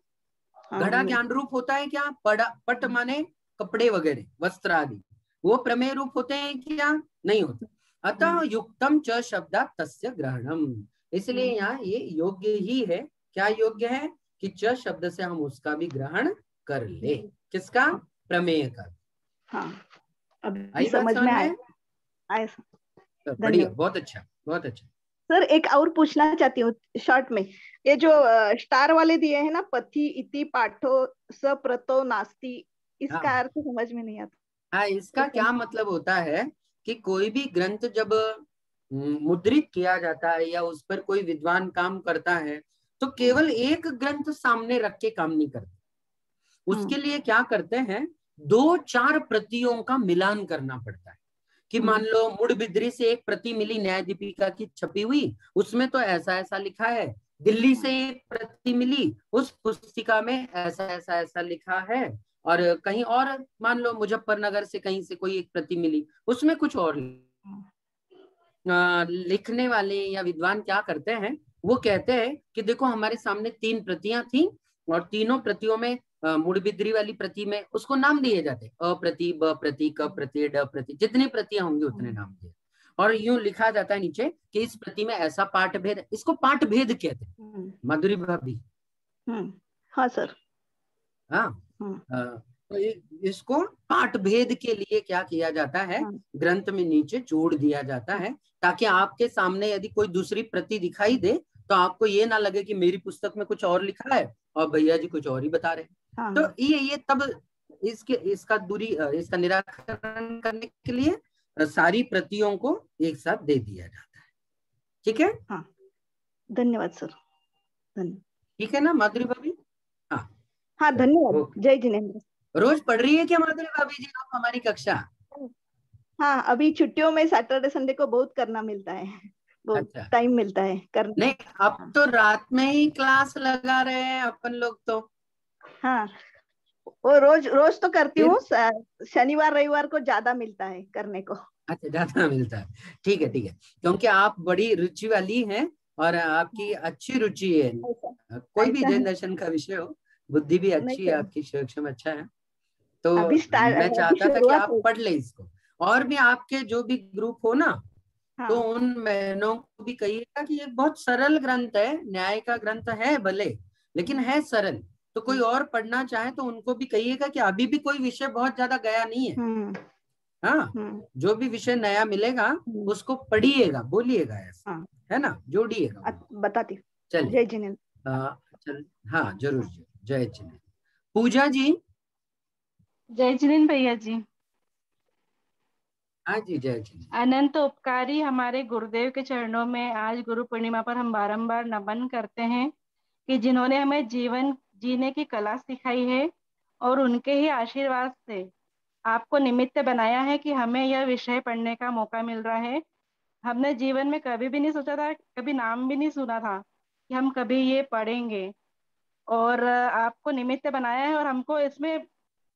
घड़ा ज्ञान रूप होता है क्या? पट माने कपड़े वगैरह, वस्त्र आदि, वो प्रमेय रूप होते हैं क्या? नहीं होते। अतः युक्तम च शब्दात् तस्य ग्रहणम, इसलिए यहाँ ये योग्य ही है। क्या योग्य है? कि च शब्द से हम उसका भी ग्रहण कर ले। किसका? प्रमेय का। हाँ, अभी समझ में आया। बढ़िया, बहुत अच्छा, बहुत अच्छा। सर एक और पूछना चाहती हूँ शॉर्ट में, ये जो स्टार वाले दिए हैं ना, पथि इति पाठो सप्रतो नास्ति, इसका अर्थ समझ में नहीं आता। हाँ, इसका क्या मतलब होता है कि कोई भी ग्रंथ जब मुद्रित किया जाता है या उस पर कोई विद्वान काम करता है तो केवल एक ग्रंथ सामने रख के काम नहीं करते, उसके लिए क्या करते हैं, 2-4 प्रतियों का मिलान करना पड़ता है। कि मान लो मुड़बिद्री से एक प्रति मिली न्याय दीपिका की छपी हुई, उसमें तो ऐसा ऐसा लिखा है, दिल्ली से एक प्रति मिली, उस पुस्तिका में ऐसा ऐसा ऐसा लिखा है, और कहीं और मान लो मुजफ्फरनगर से कहीं से कोई एक प्रति मिली, उसमें कुछ और। लिखने वाले या विद्वान क्या करते हैं, वो कहते हैं कि देखो हमारे सामने 3 प्रतियां थी और तीनों प्रतियों में मुड़बिद्री वाली प्रति में उसको नाम दिए जाते, अ प्रति, ब प्रति, क प्रति, ड प्रति, जितनी प्रतियां होंगी उतने नाम दिए। और यूं लिखा जाता है नीचे कि इस प्रति में ऐसा पाठ भेद, इसको पाठ भेद कहते हैं माधुरी भाभी। हाँ सर। हाँ, तो इसको पाठ भेद के लिए क्या किया जाता है, ग्रंथ में नीचे जोड़ दिया जाता है, ताकि आपके सामने यदि कोई दूसरी प्रति दिखाई दे तो आपको ये ना लगे कि मेरी पुस्तक में कुछ और लिखा है और भैया जी कुछ और ही बता रहे हैं। तो ये तब इसका निराकरण करने के लिए सारी प्रतियों को एक साथ दे दिया जाता है। ठीक है, हाँ, धन्यवाद सर। ठीक है ना माधुरी भाभी? हाँ हाँ, धन्यवाद। जय जिनेंद्र। रोज पढ़ रही है क्या माधुरी भाभी जी आप हमारी कक्षा? हाँ, अभी छुट्टियों में सैटरडे संडे को बहुत करना मिलता है, बहुत टाइम मिलता है करने। नहीं, अब तो रात में ही क्लास लगा रहे हैं अपन लोग तो। हाँ, वो रोज तो करती हूँ, शनिवार रविवार को ज्यादा मिलता है करने को। अच्छा, ज्यादा मिलता है, ठीक है ठीक है, क्योंकि आप बड़ी रुचि वाली हैं और आपकी अच्छी रुचि है। कोई भी जैन दर्शन का विषय हो, बुद्धि भी अच्छी है आपकी, सक्षम अच्छा है, तो मैं चाहता था कि आप पढ़ ले इसको। और भी आपके जो भी ग्रुप हो ना, तो उन बहनों को भी कहिएगा कि ये बहुत सरल ग्रंथ है, न्याय का ग्रंथ है भले, लेकिन है सरल। तो कोई और पढ़ना चाहे तो उनको भी कहिएगा कि अभी भी कोई विषय बहुत ज्यादा गया नहीं है। हाँ, जो भी विषय नया मिलेगा उसको पढ़िएगा, बोलिएगा ऐसा, है ना, जोड़िएगा। बताती। चलिए, जय जिनेंद्र। हाँ जरूर, जय जिनेंद्र। पूजा जी। जय जिनेंद्र भैया जी। हाँ जी, जय जिनेंद्र। अनंत उपकारी हमारे गुरुदेव के चरणों में आज गुरु पूर्णिमा पर हम बारंबार नमन करते हैं कि जिन्होंने हमें जीवन जीने की कला सिखाई है और उनके ही आशीर्वाद से आपको निमित्त बनाया है कि हमें यह विषय पढ़ने का मौका मिल रहा है। हमने जीवन में कभी भी नहीं सोचा था, कभी नाम भी नहीं सुना था कि हम कभी ये पढ़ेंगे, और आपको निमित्त बनाया है। और हमको इसमें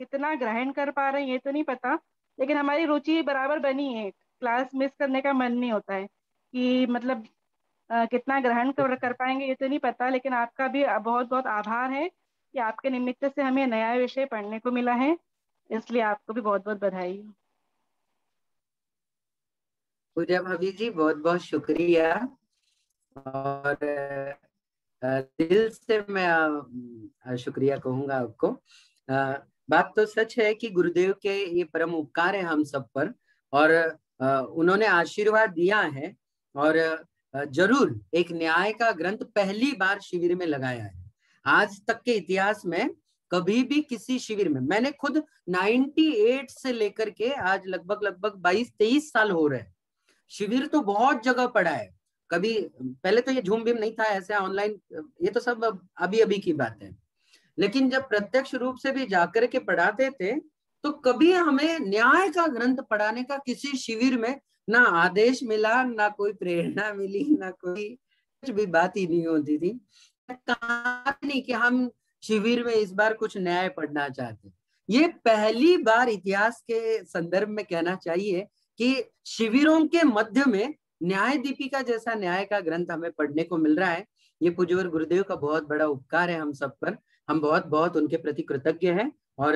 कितना ग्रहण कर पा रहे हैं ये तो नहीं पता, लेकिन हमारी रुचि बराबर बनी है। क्लास मिस करने का मन नहीं होता है कि मतलब कितना ग्रहण कर पाएंगे ये तो नहीं पता, लेकिन आपका भी बहुत बहुत आभार है कि आपके निमित्त से हमें नया विषय पढ़ने को मिला है, इसलिए आपको भी बहुत बहुत बधाई हो। पूजा भाभी जी बहुत बहुत शुक्रिया, और दिल से मैं शुक्रिया कहूंगा आपको। बात तो सच है कि गुरुदेव के ये परम उपकार है हम सब पर, और उन्होंने आशीर्वाद दिया है, और जरूर एक न्याय का ग्रंथ पहली बार शिविर में लगाया है। आज तक के इतिहास में कभी भी किसी शिविर में, मैंने खुद 98 से लेकर के आज लगभग 22-23 साल हो रहे हैं, शिविर तो बहुत जगह पड़ा है। कभी पहले तो ये झूम भीम नहीं था ऐसे ऑनलाइन, ये तो सब अभी अभी की बात है, लेकिन जब प्रत्यक्ष रूप से भी जाकर के पढ़ाते थे तो कभी हमें न्याय का ग्रंथ पढ़ाने का किसी शिविर में ना आदेश मिला, ना कोई प्रेरणा मिली, ना कोई कुछ भी बात ही नहीं होती थी। कहा नहीं कि हम शिविर में इस बार कुछ न्याय पढ़ना चाहते। ये पहली बार इतिहास के संदर्भ में कहना चाहिए कि शिविरों के मध्य में न्याय दीपिका जैसा न्याय का ग्रंथ हमें पढ़ने को मिल रहा है। ये पूज्यवर गुरुदेव का बहुत बड़ा उपकार है हम सब पर, हम बहुत बहुत उनके प्रति कृतज्ञ हैं। और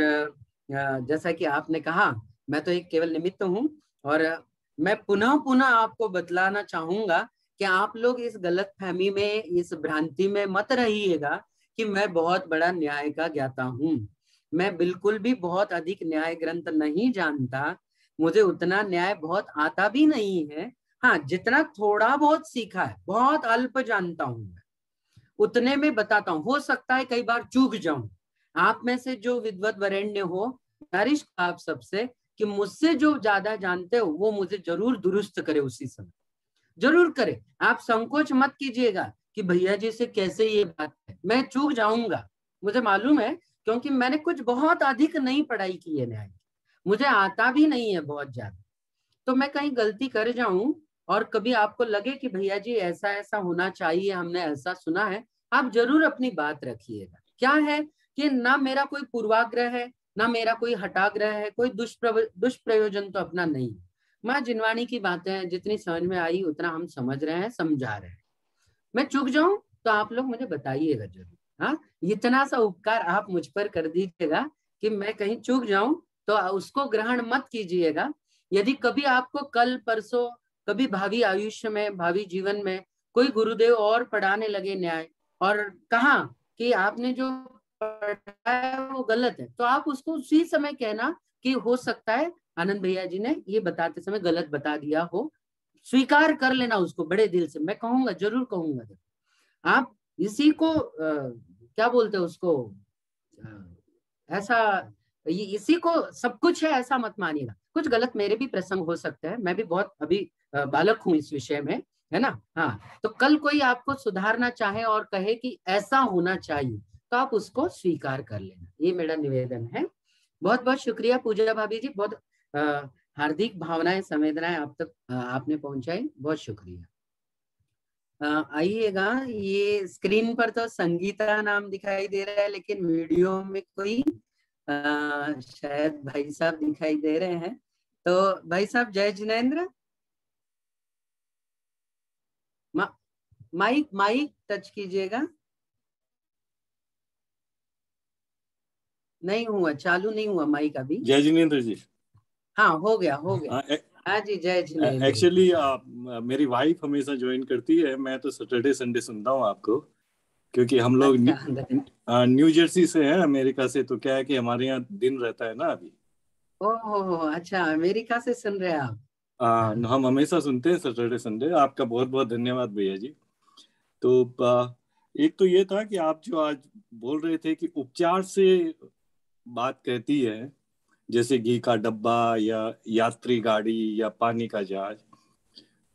जैसा कि आपने कहा, मैं तो एक केवल निमित्त हूँ, और मैं पुनः आपको बतलाना चाहूंगा कि आप लोग इस गलतफहमी में, इस भ्रांति में मत रहिएगा कि मैं बहुत बड़ा न्याय का ज्ञाता हूँ। मैं बिल्कुल भी बहुत अधिक न्याय ग्रंथ नहीं जानता, मुझे उतना न्याय बहुत आता भी नहीं है। हाँ, जितना थोड़ा बहुत सीखा है, बहुत अल्प जानता हूं मैं, उतने में बताता हूँ। हो सकता है कई बार चूक जाऊं। आप में से जो विद्वत वरेण्य हो, गुजारिश आप सबसे कि मुझसे जो ज्यादा जानते हो वो मुझे जरूर दुरुस्त करे, उसी समय जरूर करे। आप संकोच मत कीजिएगा कि भैया जी से कैसे ये बात है, मैं चूक जाऊंगा, मुझे मालूम है, क्योंकि मैंने कुछ बहुत अधिक नहीं पढ़ाई की है न्याय, मुझे आता भी नहीं है बहुत ज्यादा। तो मैं कहीं गलती कर जाऊं और कभी आपको लगे कि भैया जी ऐसा ऐसा होना चाहिए, हमने ऐसा सुना है, आप जरूर अपनी बात रखिएगा। क्या है कि ना मेरा कोई पूर्वाग्रह है, ना मेरा कोई हटाग्रह है, कोई दुष्प्रयोजन तो अपना नहीं। माँ जिनवाणी की बातें जितनी समझ में आई उतना हम समझ रहे हैं, समझा रहे हैं। मैं चूक जाऊं तो आप लोग मुझे बताइएगा जरूर। हाँ, इतना सा उपकार आप मुझ पर कर दीजिएगा कि मैं कहीं चूक जाऊं तो उसको ग्रहण मत कीजिएगा। यदि कभी आपको कल परसों कभी भावी आयुष्य में, भावी जीवन में कोई गुरुदेव और पढ़ाने लगे न्याय और कहा कि आपने जो पढ़ा है वो गलत है, तो आप उसको उसी समय कहना कि हो सकता है आनंद भैया जी ने ये बताते समय गलत बता दिया हो, स्वीकार कर लेना उसको बड़े दिल से। मैं कहूंगा, जरूर कहूंगा। आप इसी को क्या बोलते हैं उसको, ऐसा इसी को सब कुछ है ऐसा मत मानिएगा। कुछ गलत मेरे भी प्रसंग हो सकते हैं, मैं भी बहुत अभी बालक हूं इस विषय में, है ना। हाँ, तो कल कोई आपको सुधारना चाहे और कहे कि ऐसा होना चाहिए, तो आप उसको स्वीकार कर लेना, ये मेरा निवेदन है। बहुत बहुत शुक्रिया पूजा भाभी जी, बहुत हार्दिक भावनाएं, संवेदनाएं आप तक आपने पहुंचाई, बहुत शुक्रिया। आइएगा, ये स्क्रीन पर तो संगीता नाम दिखाई दे रहा है, लेकिन वीडियो में कोई शायद भाई साहब दिखाई दे रहे हैं। तो भाई साहब जय जिनेंद्र, माइक माइक टच कीजिएगा। नहीं हुआ, चालू नहीं हुआ माइक अभी। जय जिनेंद्र जी। हाँ, हो गया हो गया। हाँ जी, जय जिनेंद्र। एक्चुअली मेरी वाइफ हमेशा ज्वाइन करती है, मैं तो सैटरडे संडे सुनता हूँ आपको, क्योंकि हम लोग न्यू जर्सी से हैं, अमेरिका से, तो क्या है कि हमारे यहाँ दिन रहता है ना अभी। ओहो, अच्छा, अमेरिका से सुन रहे हैं आप। हम हमेशा सुनते हैं सैटरडे संडे। आपका बहुत बहुत धन्यवाद भैया जी। तो एक तो ये था कि आप जो आज बोल रहे थे कि उपचार से बात कहती है, जैसे घी का डब्बा या यात्री गाड़ी या पानी का जहाज,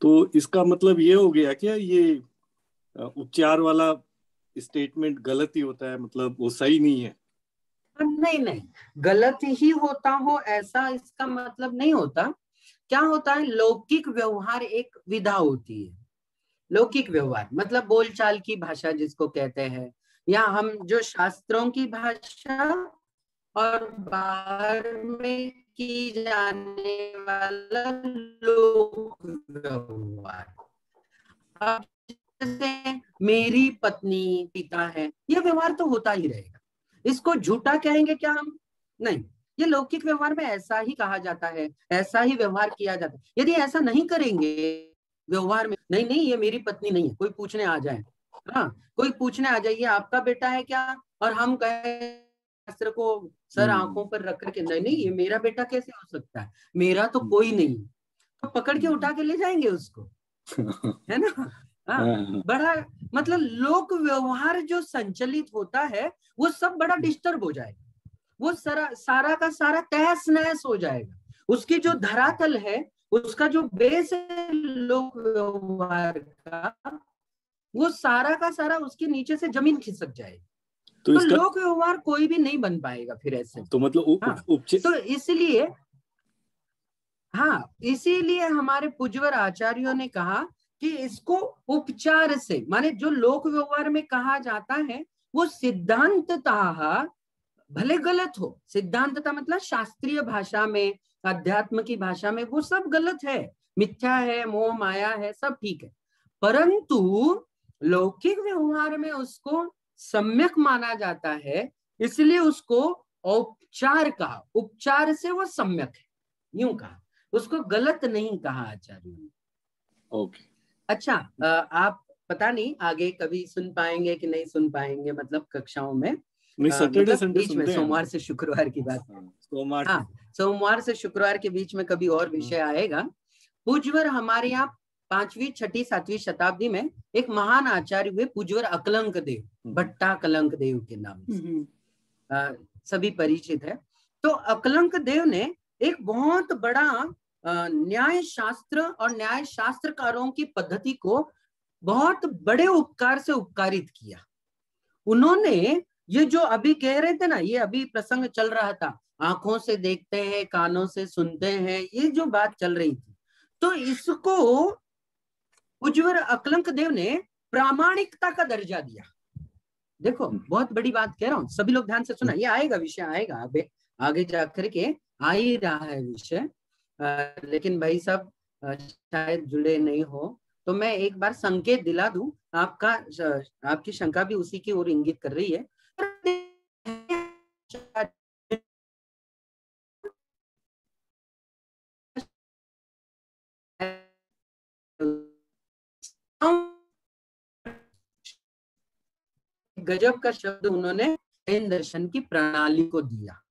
तो इसका मतलब ये हो गया क्या ये उपचार वाला स्टेटमेंट गलत ही होता है, मतलब वो सही नहीं है? नहीं नहीं, गलत ही होता हो ऐसा इसका मतलब नहीं होता। क्या होता है, लौकिक व्यवहार एक विधा होती है। लौकिक व्यवहार मतलब बोलचाल की भाषा जिसको कहते हैं, या हम जो शास्त्रों की भाषा और बाहर में की जाने वाला लोक व्यवहार। अब जैसे मेरी पत्नी पिता है, यह व्यवहार तो होता ही रहेगा, इसको झूठा कहेंगे क्या हम? नहीं, ये लौकिक व्यवहार में ऐसा ही कहा जाता है, ऐसा ही व्यवहार किया जाता है। यदि ऐसा नहीं करेंगे व्यवहार में, नहीं नहीं ये मेरी पत्नी नहीं है, कोई पूछने आ जाए, हाँ कोई पूछने आ जाए ये आपका बेटा है क्या, और हम कहे शास्त्र को सर आंखों पर रख करके, नहीं नहीं ये मेरा बेटा कैसे हो सकता है, मेरा तो कोई नहीं, तो पकड़ के उठा के ले जाएंगे उसको, है ना। हाँ, बड़ा मतलब लोक व्यवहार जो संचलित होता है वो सब बड़ा डिस्टर्ब हो जाएगा, वो सारा का सारा तहस नहस हो जाएगा। उसकी जो धरातल है, उसका जो बेस है लोक व्यवहार का, वो सारा का सारा उसके नीचे से जमीन खिसक जाएगी। तो लोक व्यवहार कोई भी नहीं बन पाएगा फिर ऐसे। तो मतलब हाँ, तो इसलिए इसीलिए हमारे पूज्यवर आचार्यों ने कहा कि इसको उपचार से, माने जो लोक व्यवहार में कहा जाता है वो सिद्धांततः भले गलत हो, सिद्धांततः मतलब शास्त्रीय भाषा में, अध्यात्म की भाषा में वो सब गलत है, मिथ्या है, मोह माया है, सब ठीक है, परंतु लौकिक व्यवहार में उसको सम्यक माना जाता है, इसलिए उसको औपचार कहा, उपचार से वो सम्यक है, यूं कहा, उसको गलत नहीं कहा आचार्यों ने। ओके, अच्छा, आप पता नहीं आगे कभी सुन पाएंगे कि नहीं सुन पाएंगे, मतलब कक्षाओं में, सैटरडे संडे बीच में सोमवार से शुक्रवार की बात, सोमवार से शुक्रवार के बीच में कभी और विषय आएगा। पूज्यवर हमारे यहाँ 5वीं 6वीं 7वीं शताब्दी में एक महान आचार्य हुए पूज्यवर अकलंक देव, भट्टा कलंक देव के नाम से सभी परिचित है। तो अकलंक देव ने एक बहुत बड़ा न्याय शास्त्र और न्याय शास्त्रकारों की पद्धति को बहुत बड़े उपकार से उपकारित किया। उन्होंने ये जो अभी कह रहे थे ना, ये अभी प्रसंग चल रहा था, आंखों से देखते हैं कानों से सुनते हैं, ये जो बात चल रही थी, तो इसको पूज्यवर अकलंक देव ने प्रामाणिकता का दर्जा दिया। देखो बहुत बड़ी बात कह रहा हूं, सभी लोग ध्यान से सुना, ये आएगा विषय, आएगा आगे जाकर के आ ही रहा है विषय, लेकिन भाई साहब शायद जुड़े नहीं हो, तो मैं एक बार संकेत दिला दूं, आपकी शंका भी उसी की ओर इंगित कर रही है। गजब का शब्द उन्होंने जैन दर्शन की प्रणाली को दिया।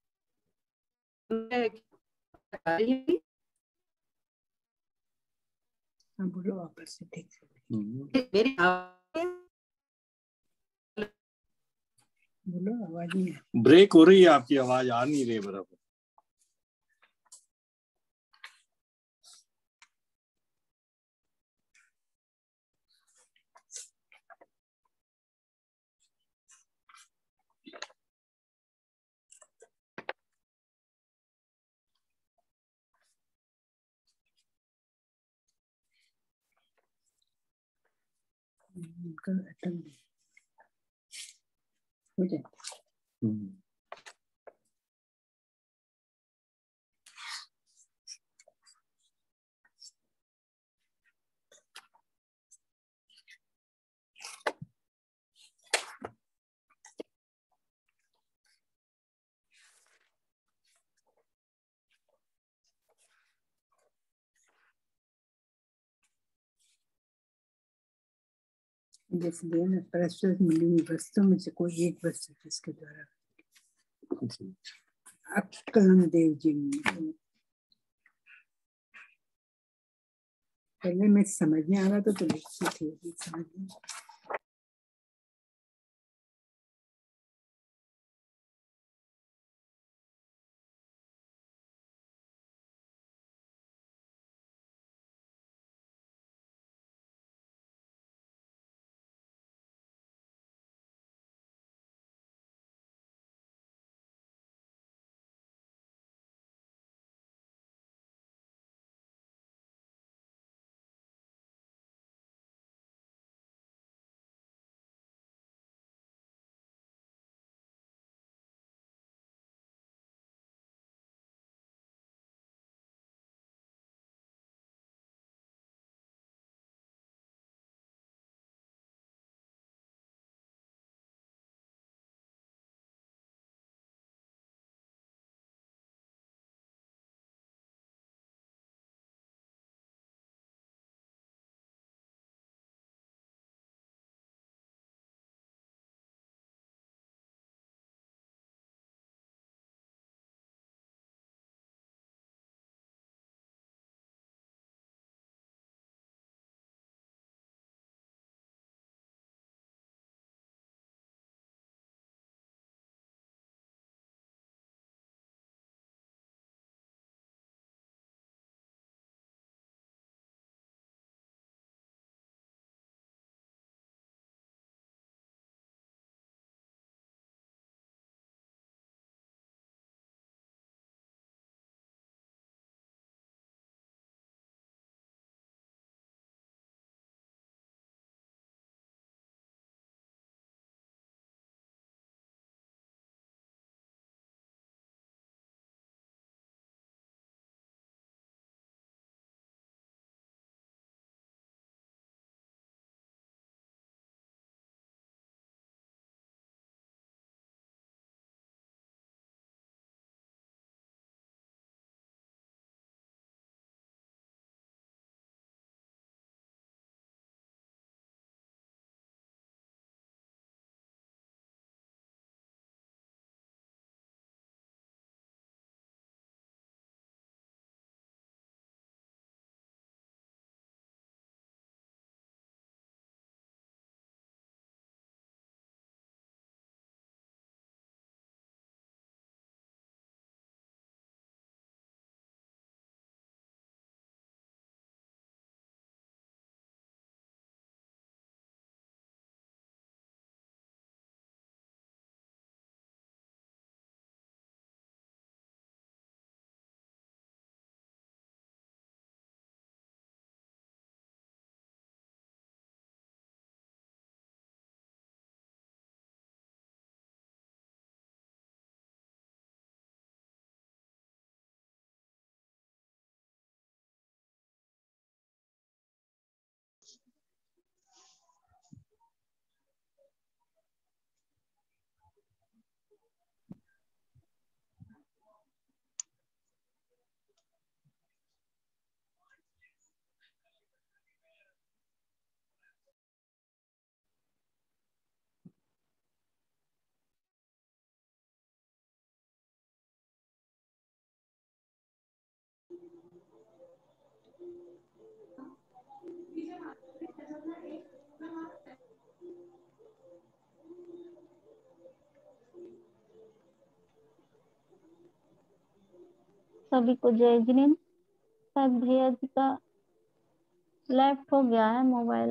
बोलो वापस से ठीक से। मेरी बोलो, आवाज नहीं है। ब्रेक हो रही है, आपकी आवाज आ नहीं रही बराबर। हो जाए। जैसे दिया ना, परस्पर मिली वस्तु में से कोई एक वस्तु जिसके द्वारा अक्कलम देव जी ने, पहले मैं समझ में आ रहा था तो लिखती थी, समझ में सभी को जय जिनेन्द्र। शायद भैया जी का लेफ्ट हो गया है, मोबाइल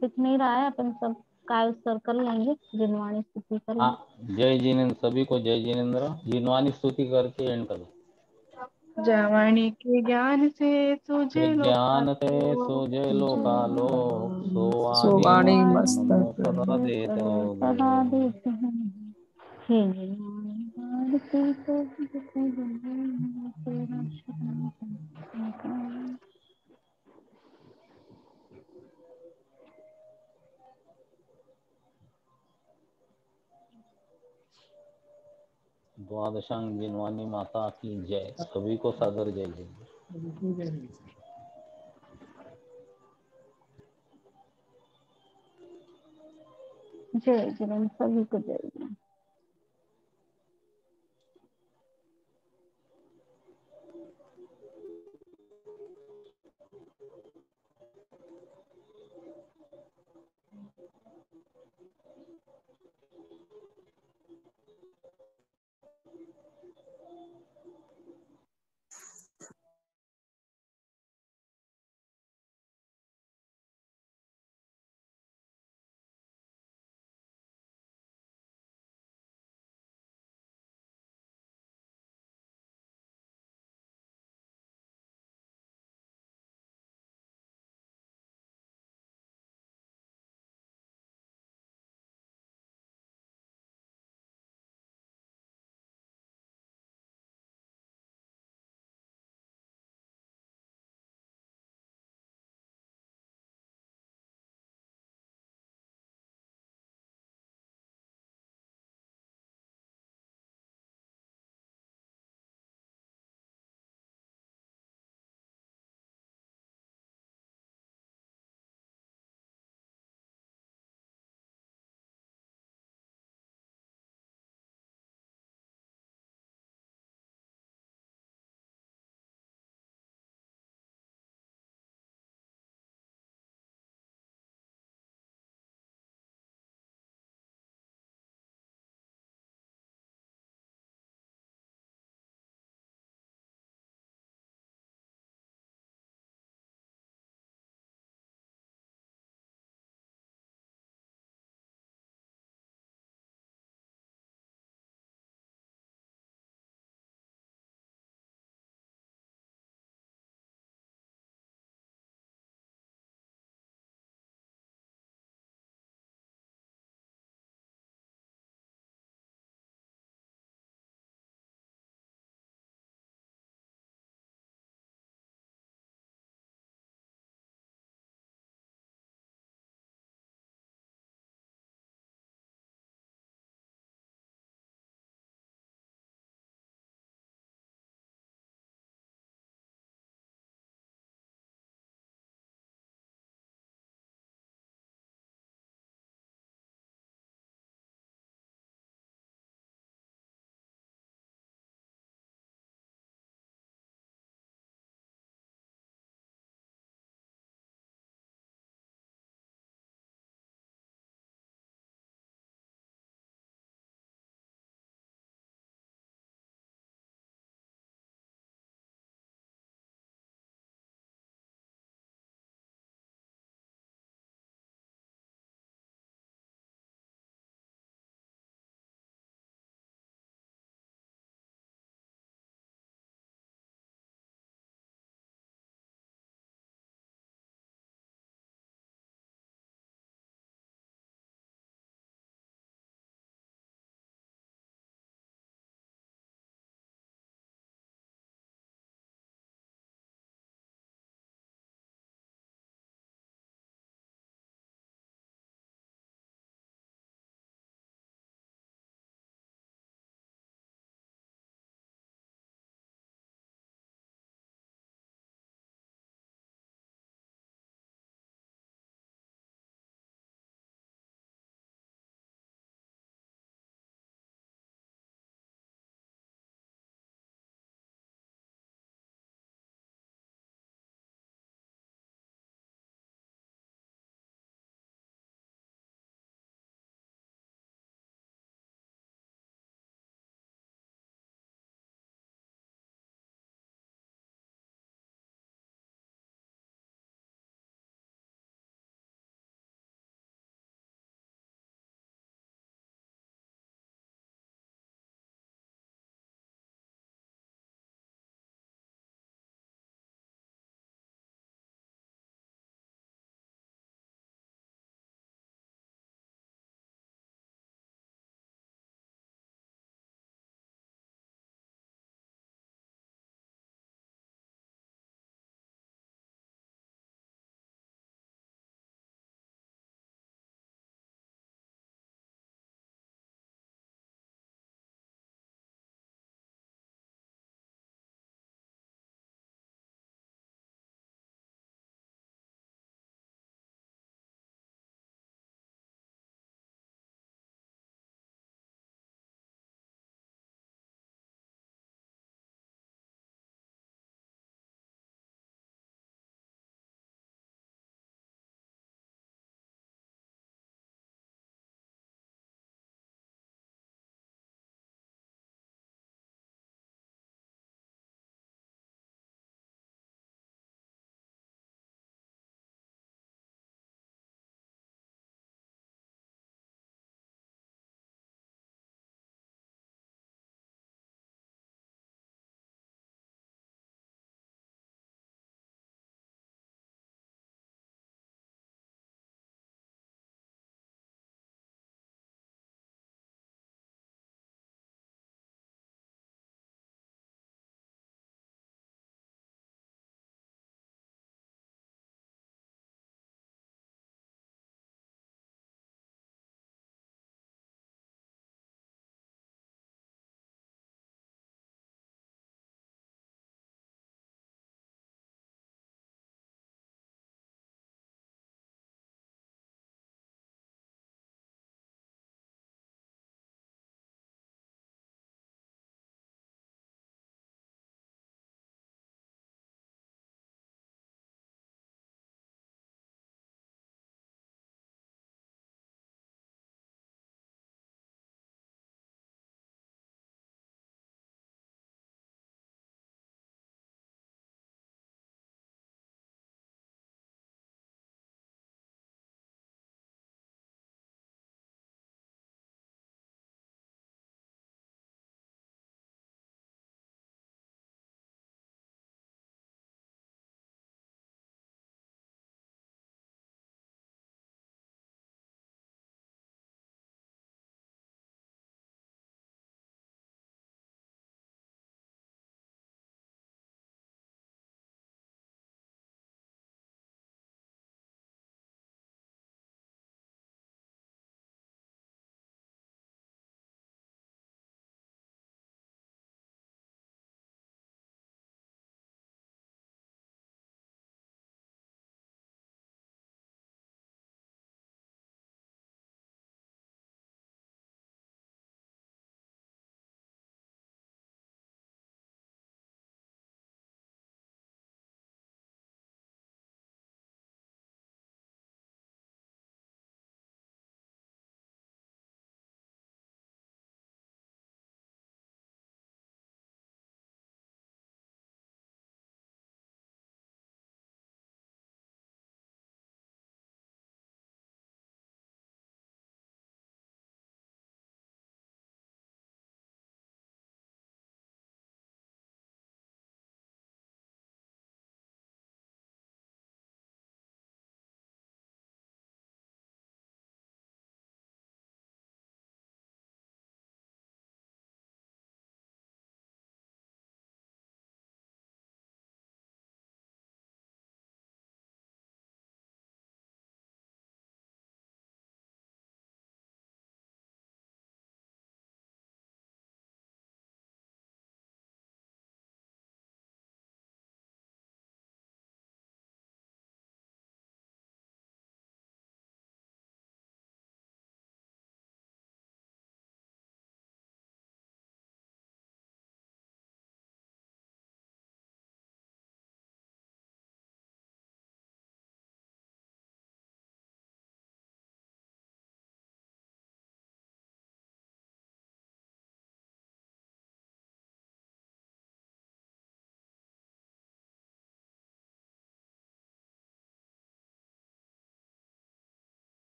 दिख नहीं रहा है। अपन सब काय उत्सर कर लेंगे, जिनवाणी स्तुति कर लेंगे। जय जिनेन्द्र, सभी को जय जिनेन्द्र। जिनवाणी स्तुति करके एंड करो। जवानी के ज्ञान से सूझे ज्ञान से लोकालोक, सूझे लोकालोक, सोवाणी सोवाणी मस्तक सदा देते हो। सदा देते हैं हे जिनवाणी भारती को तेरा शरण संसार। द्वादशांग जिनवाणी माता की जय। सभी को सादर जय जय। जय जिनेन्द्र, सभी को जय जिनेन्द्र।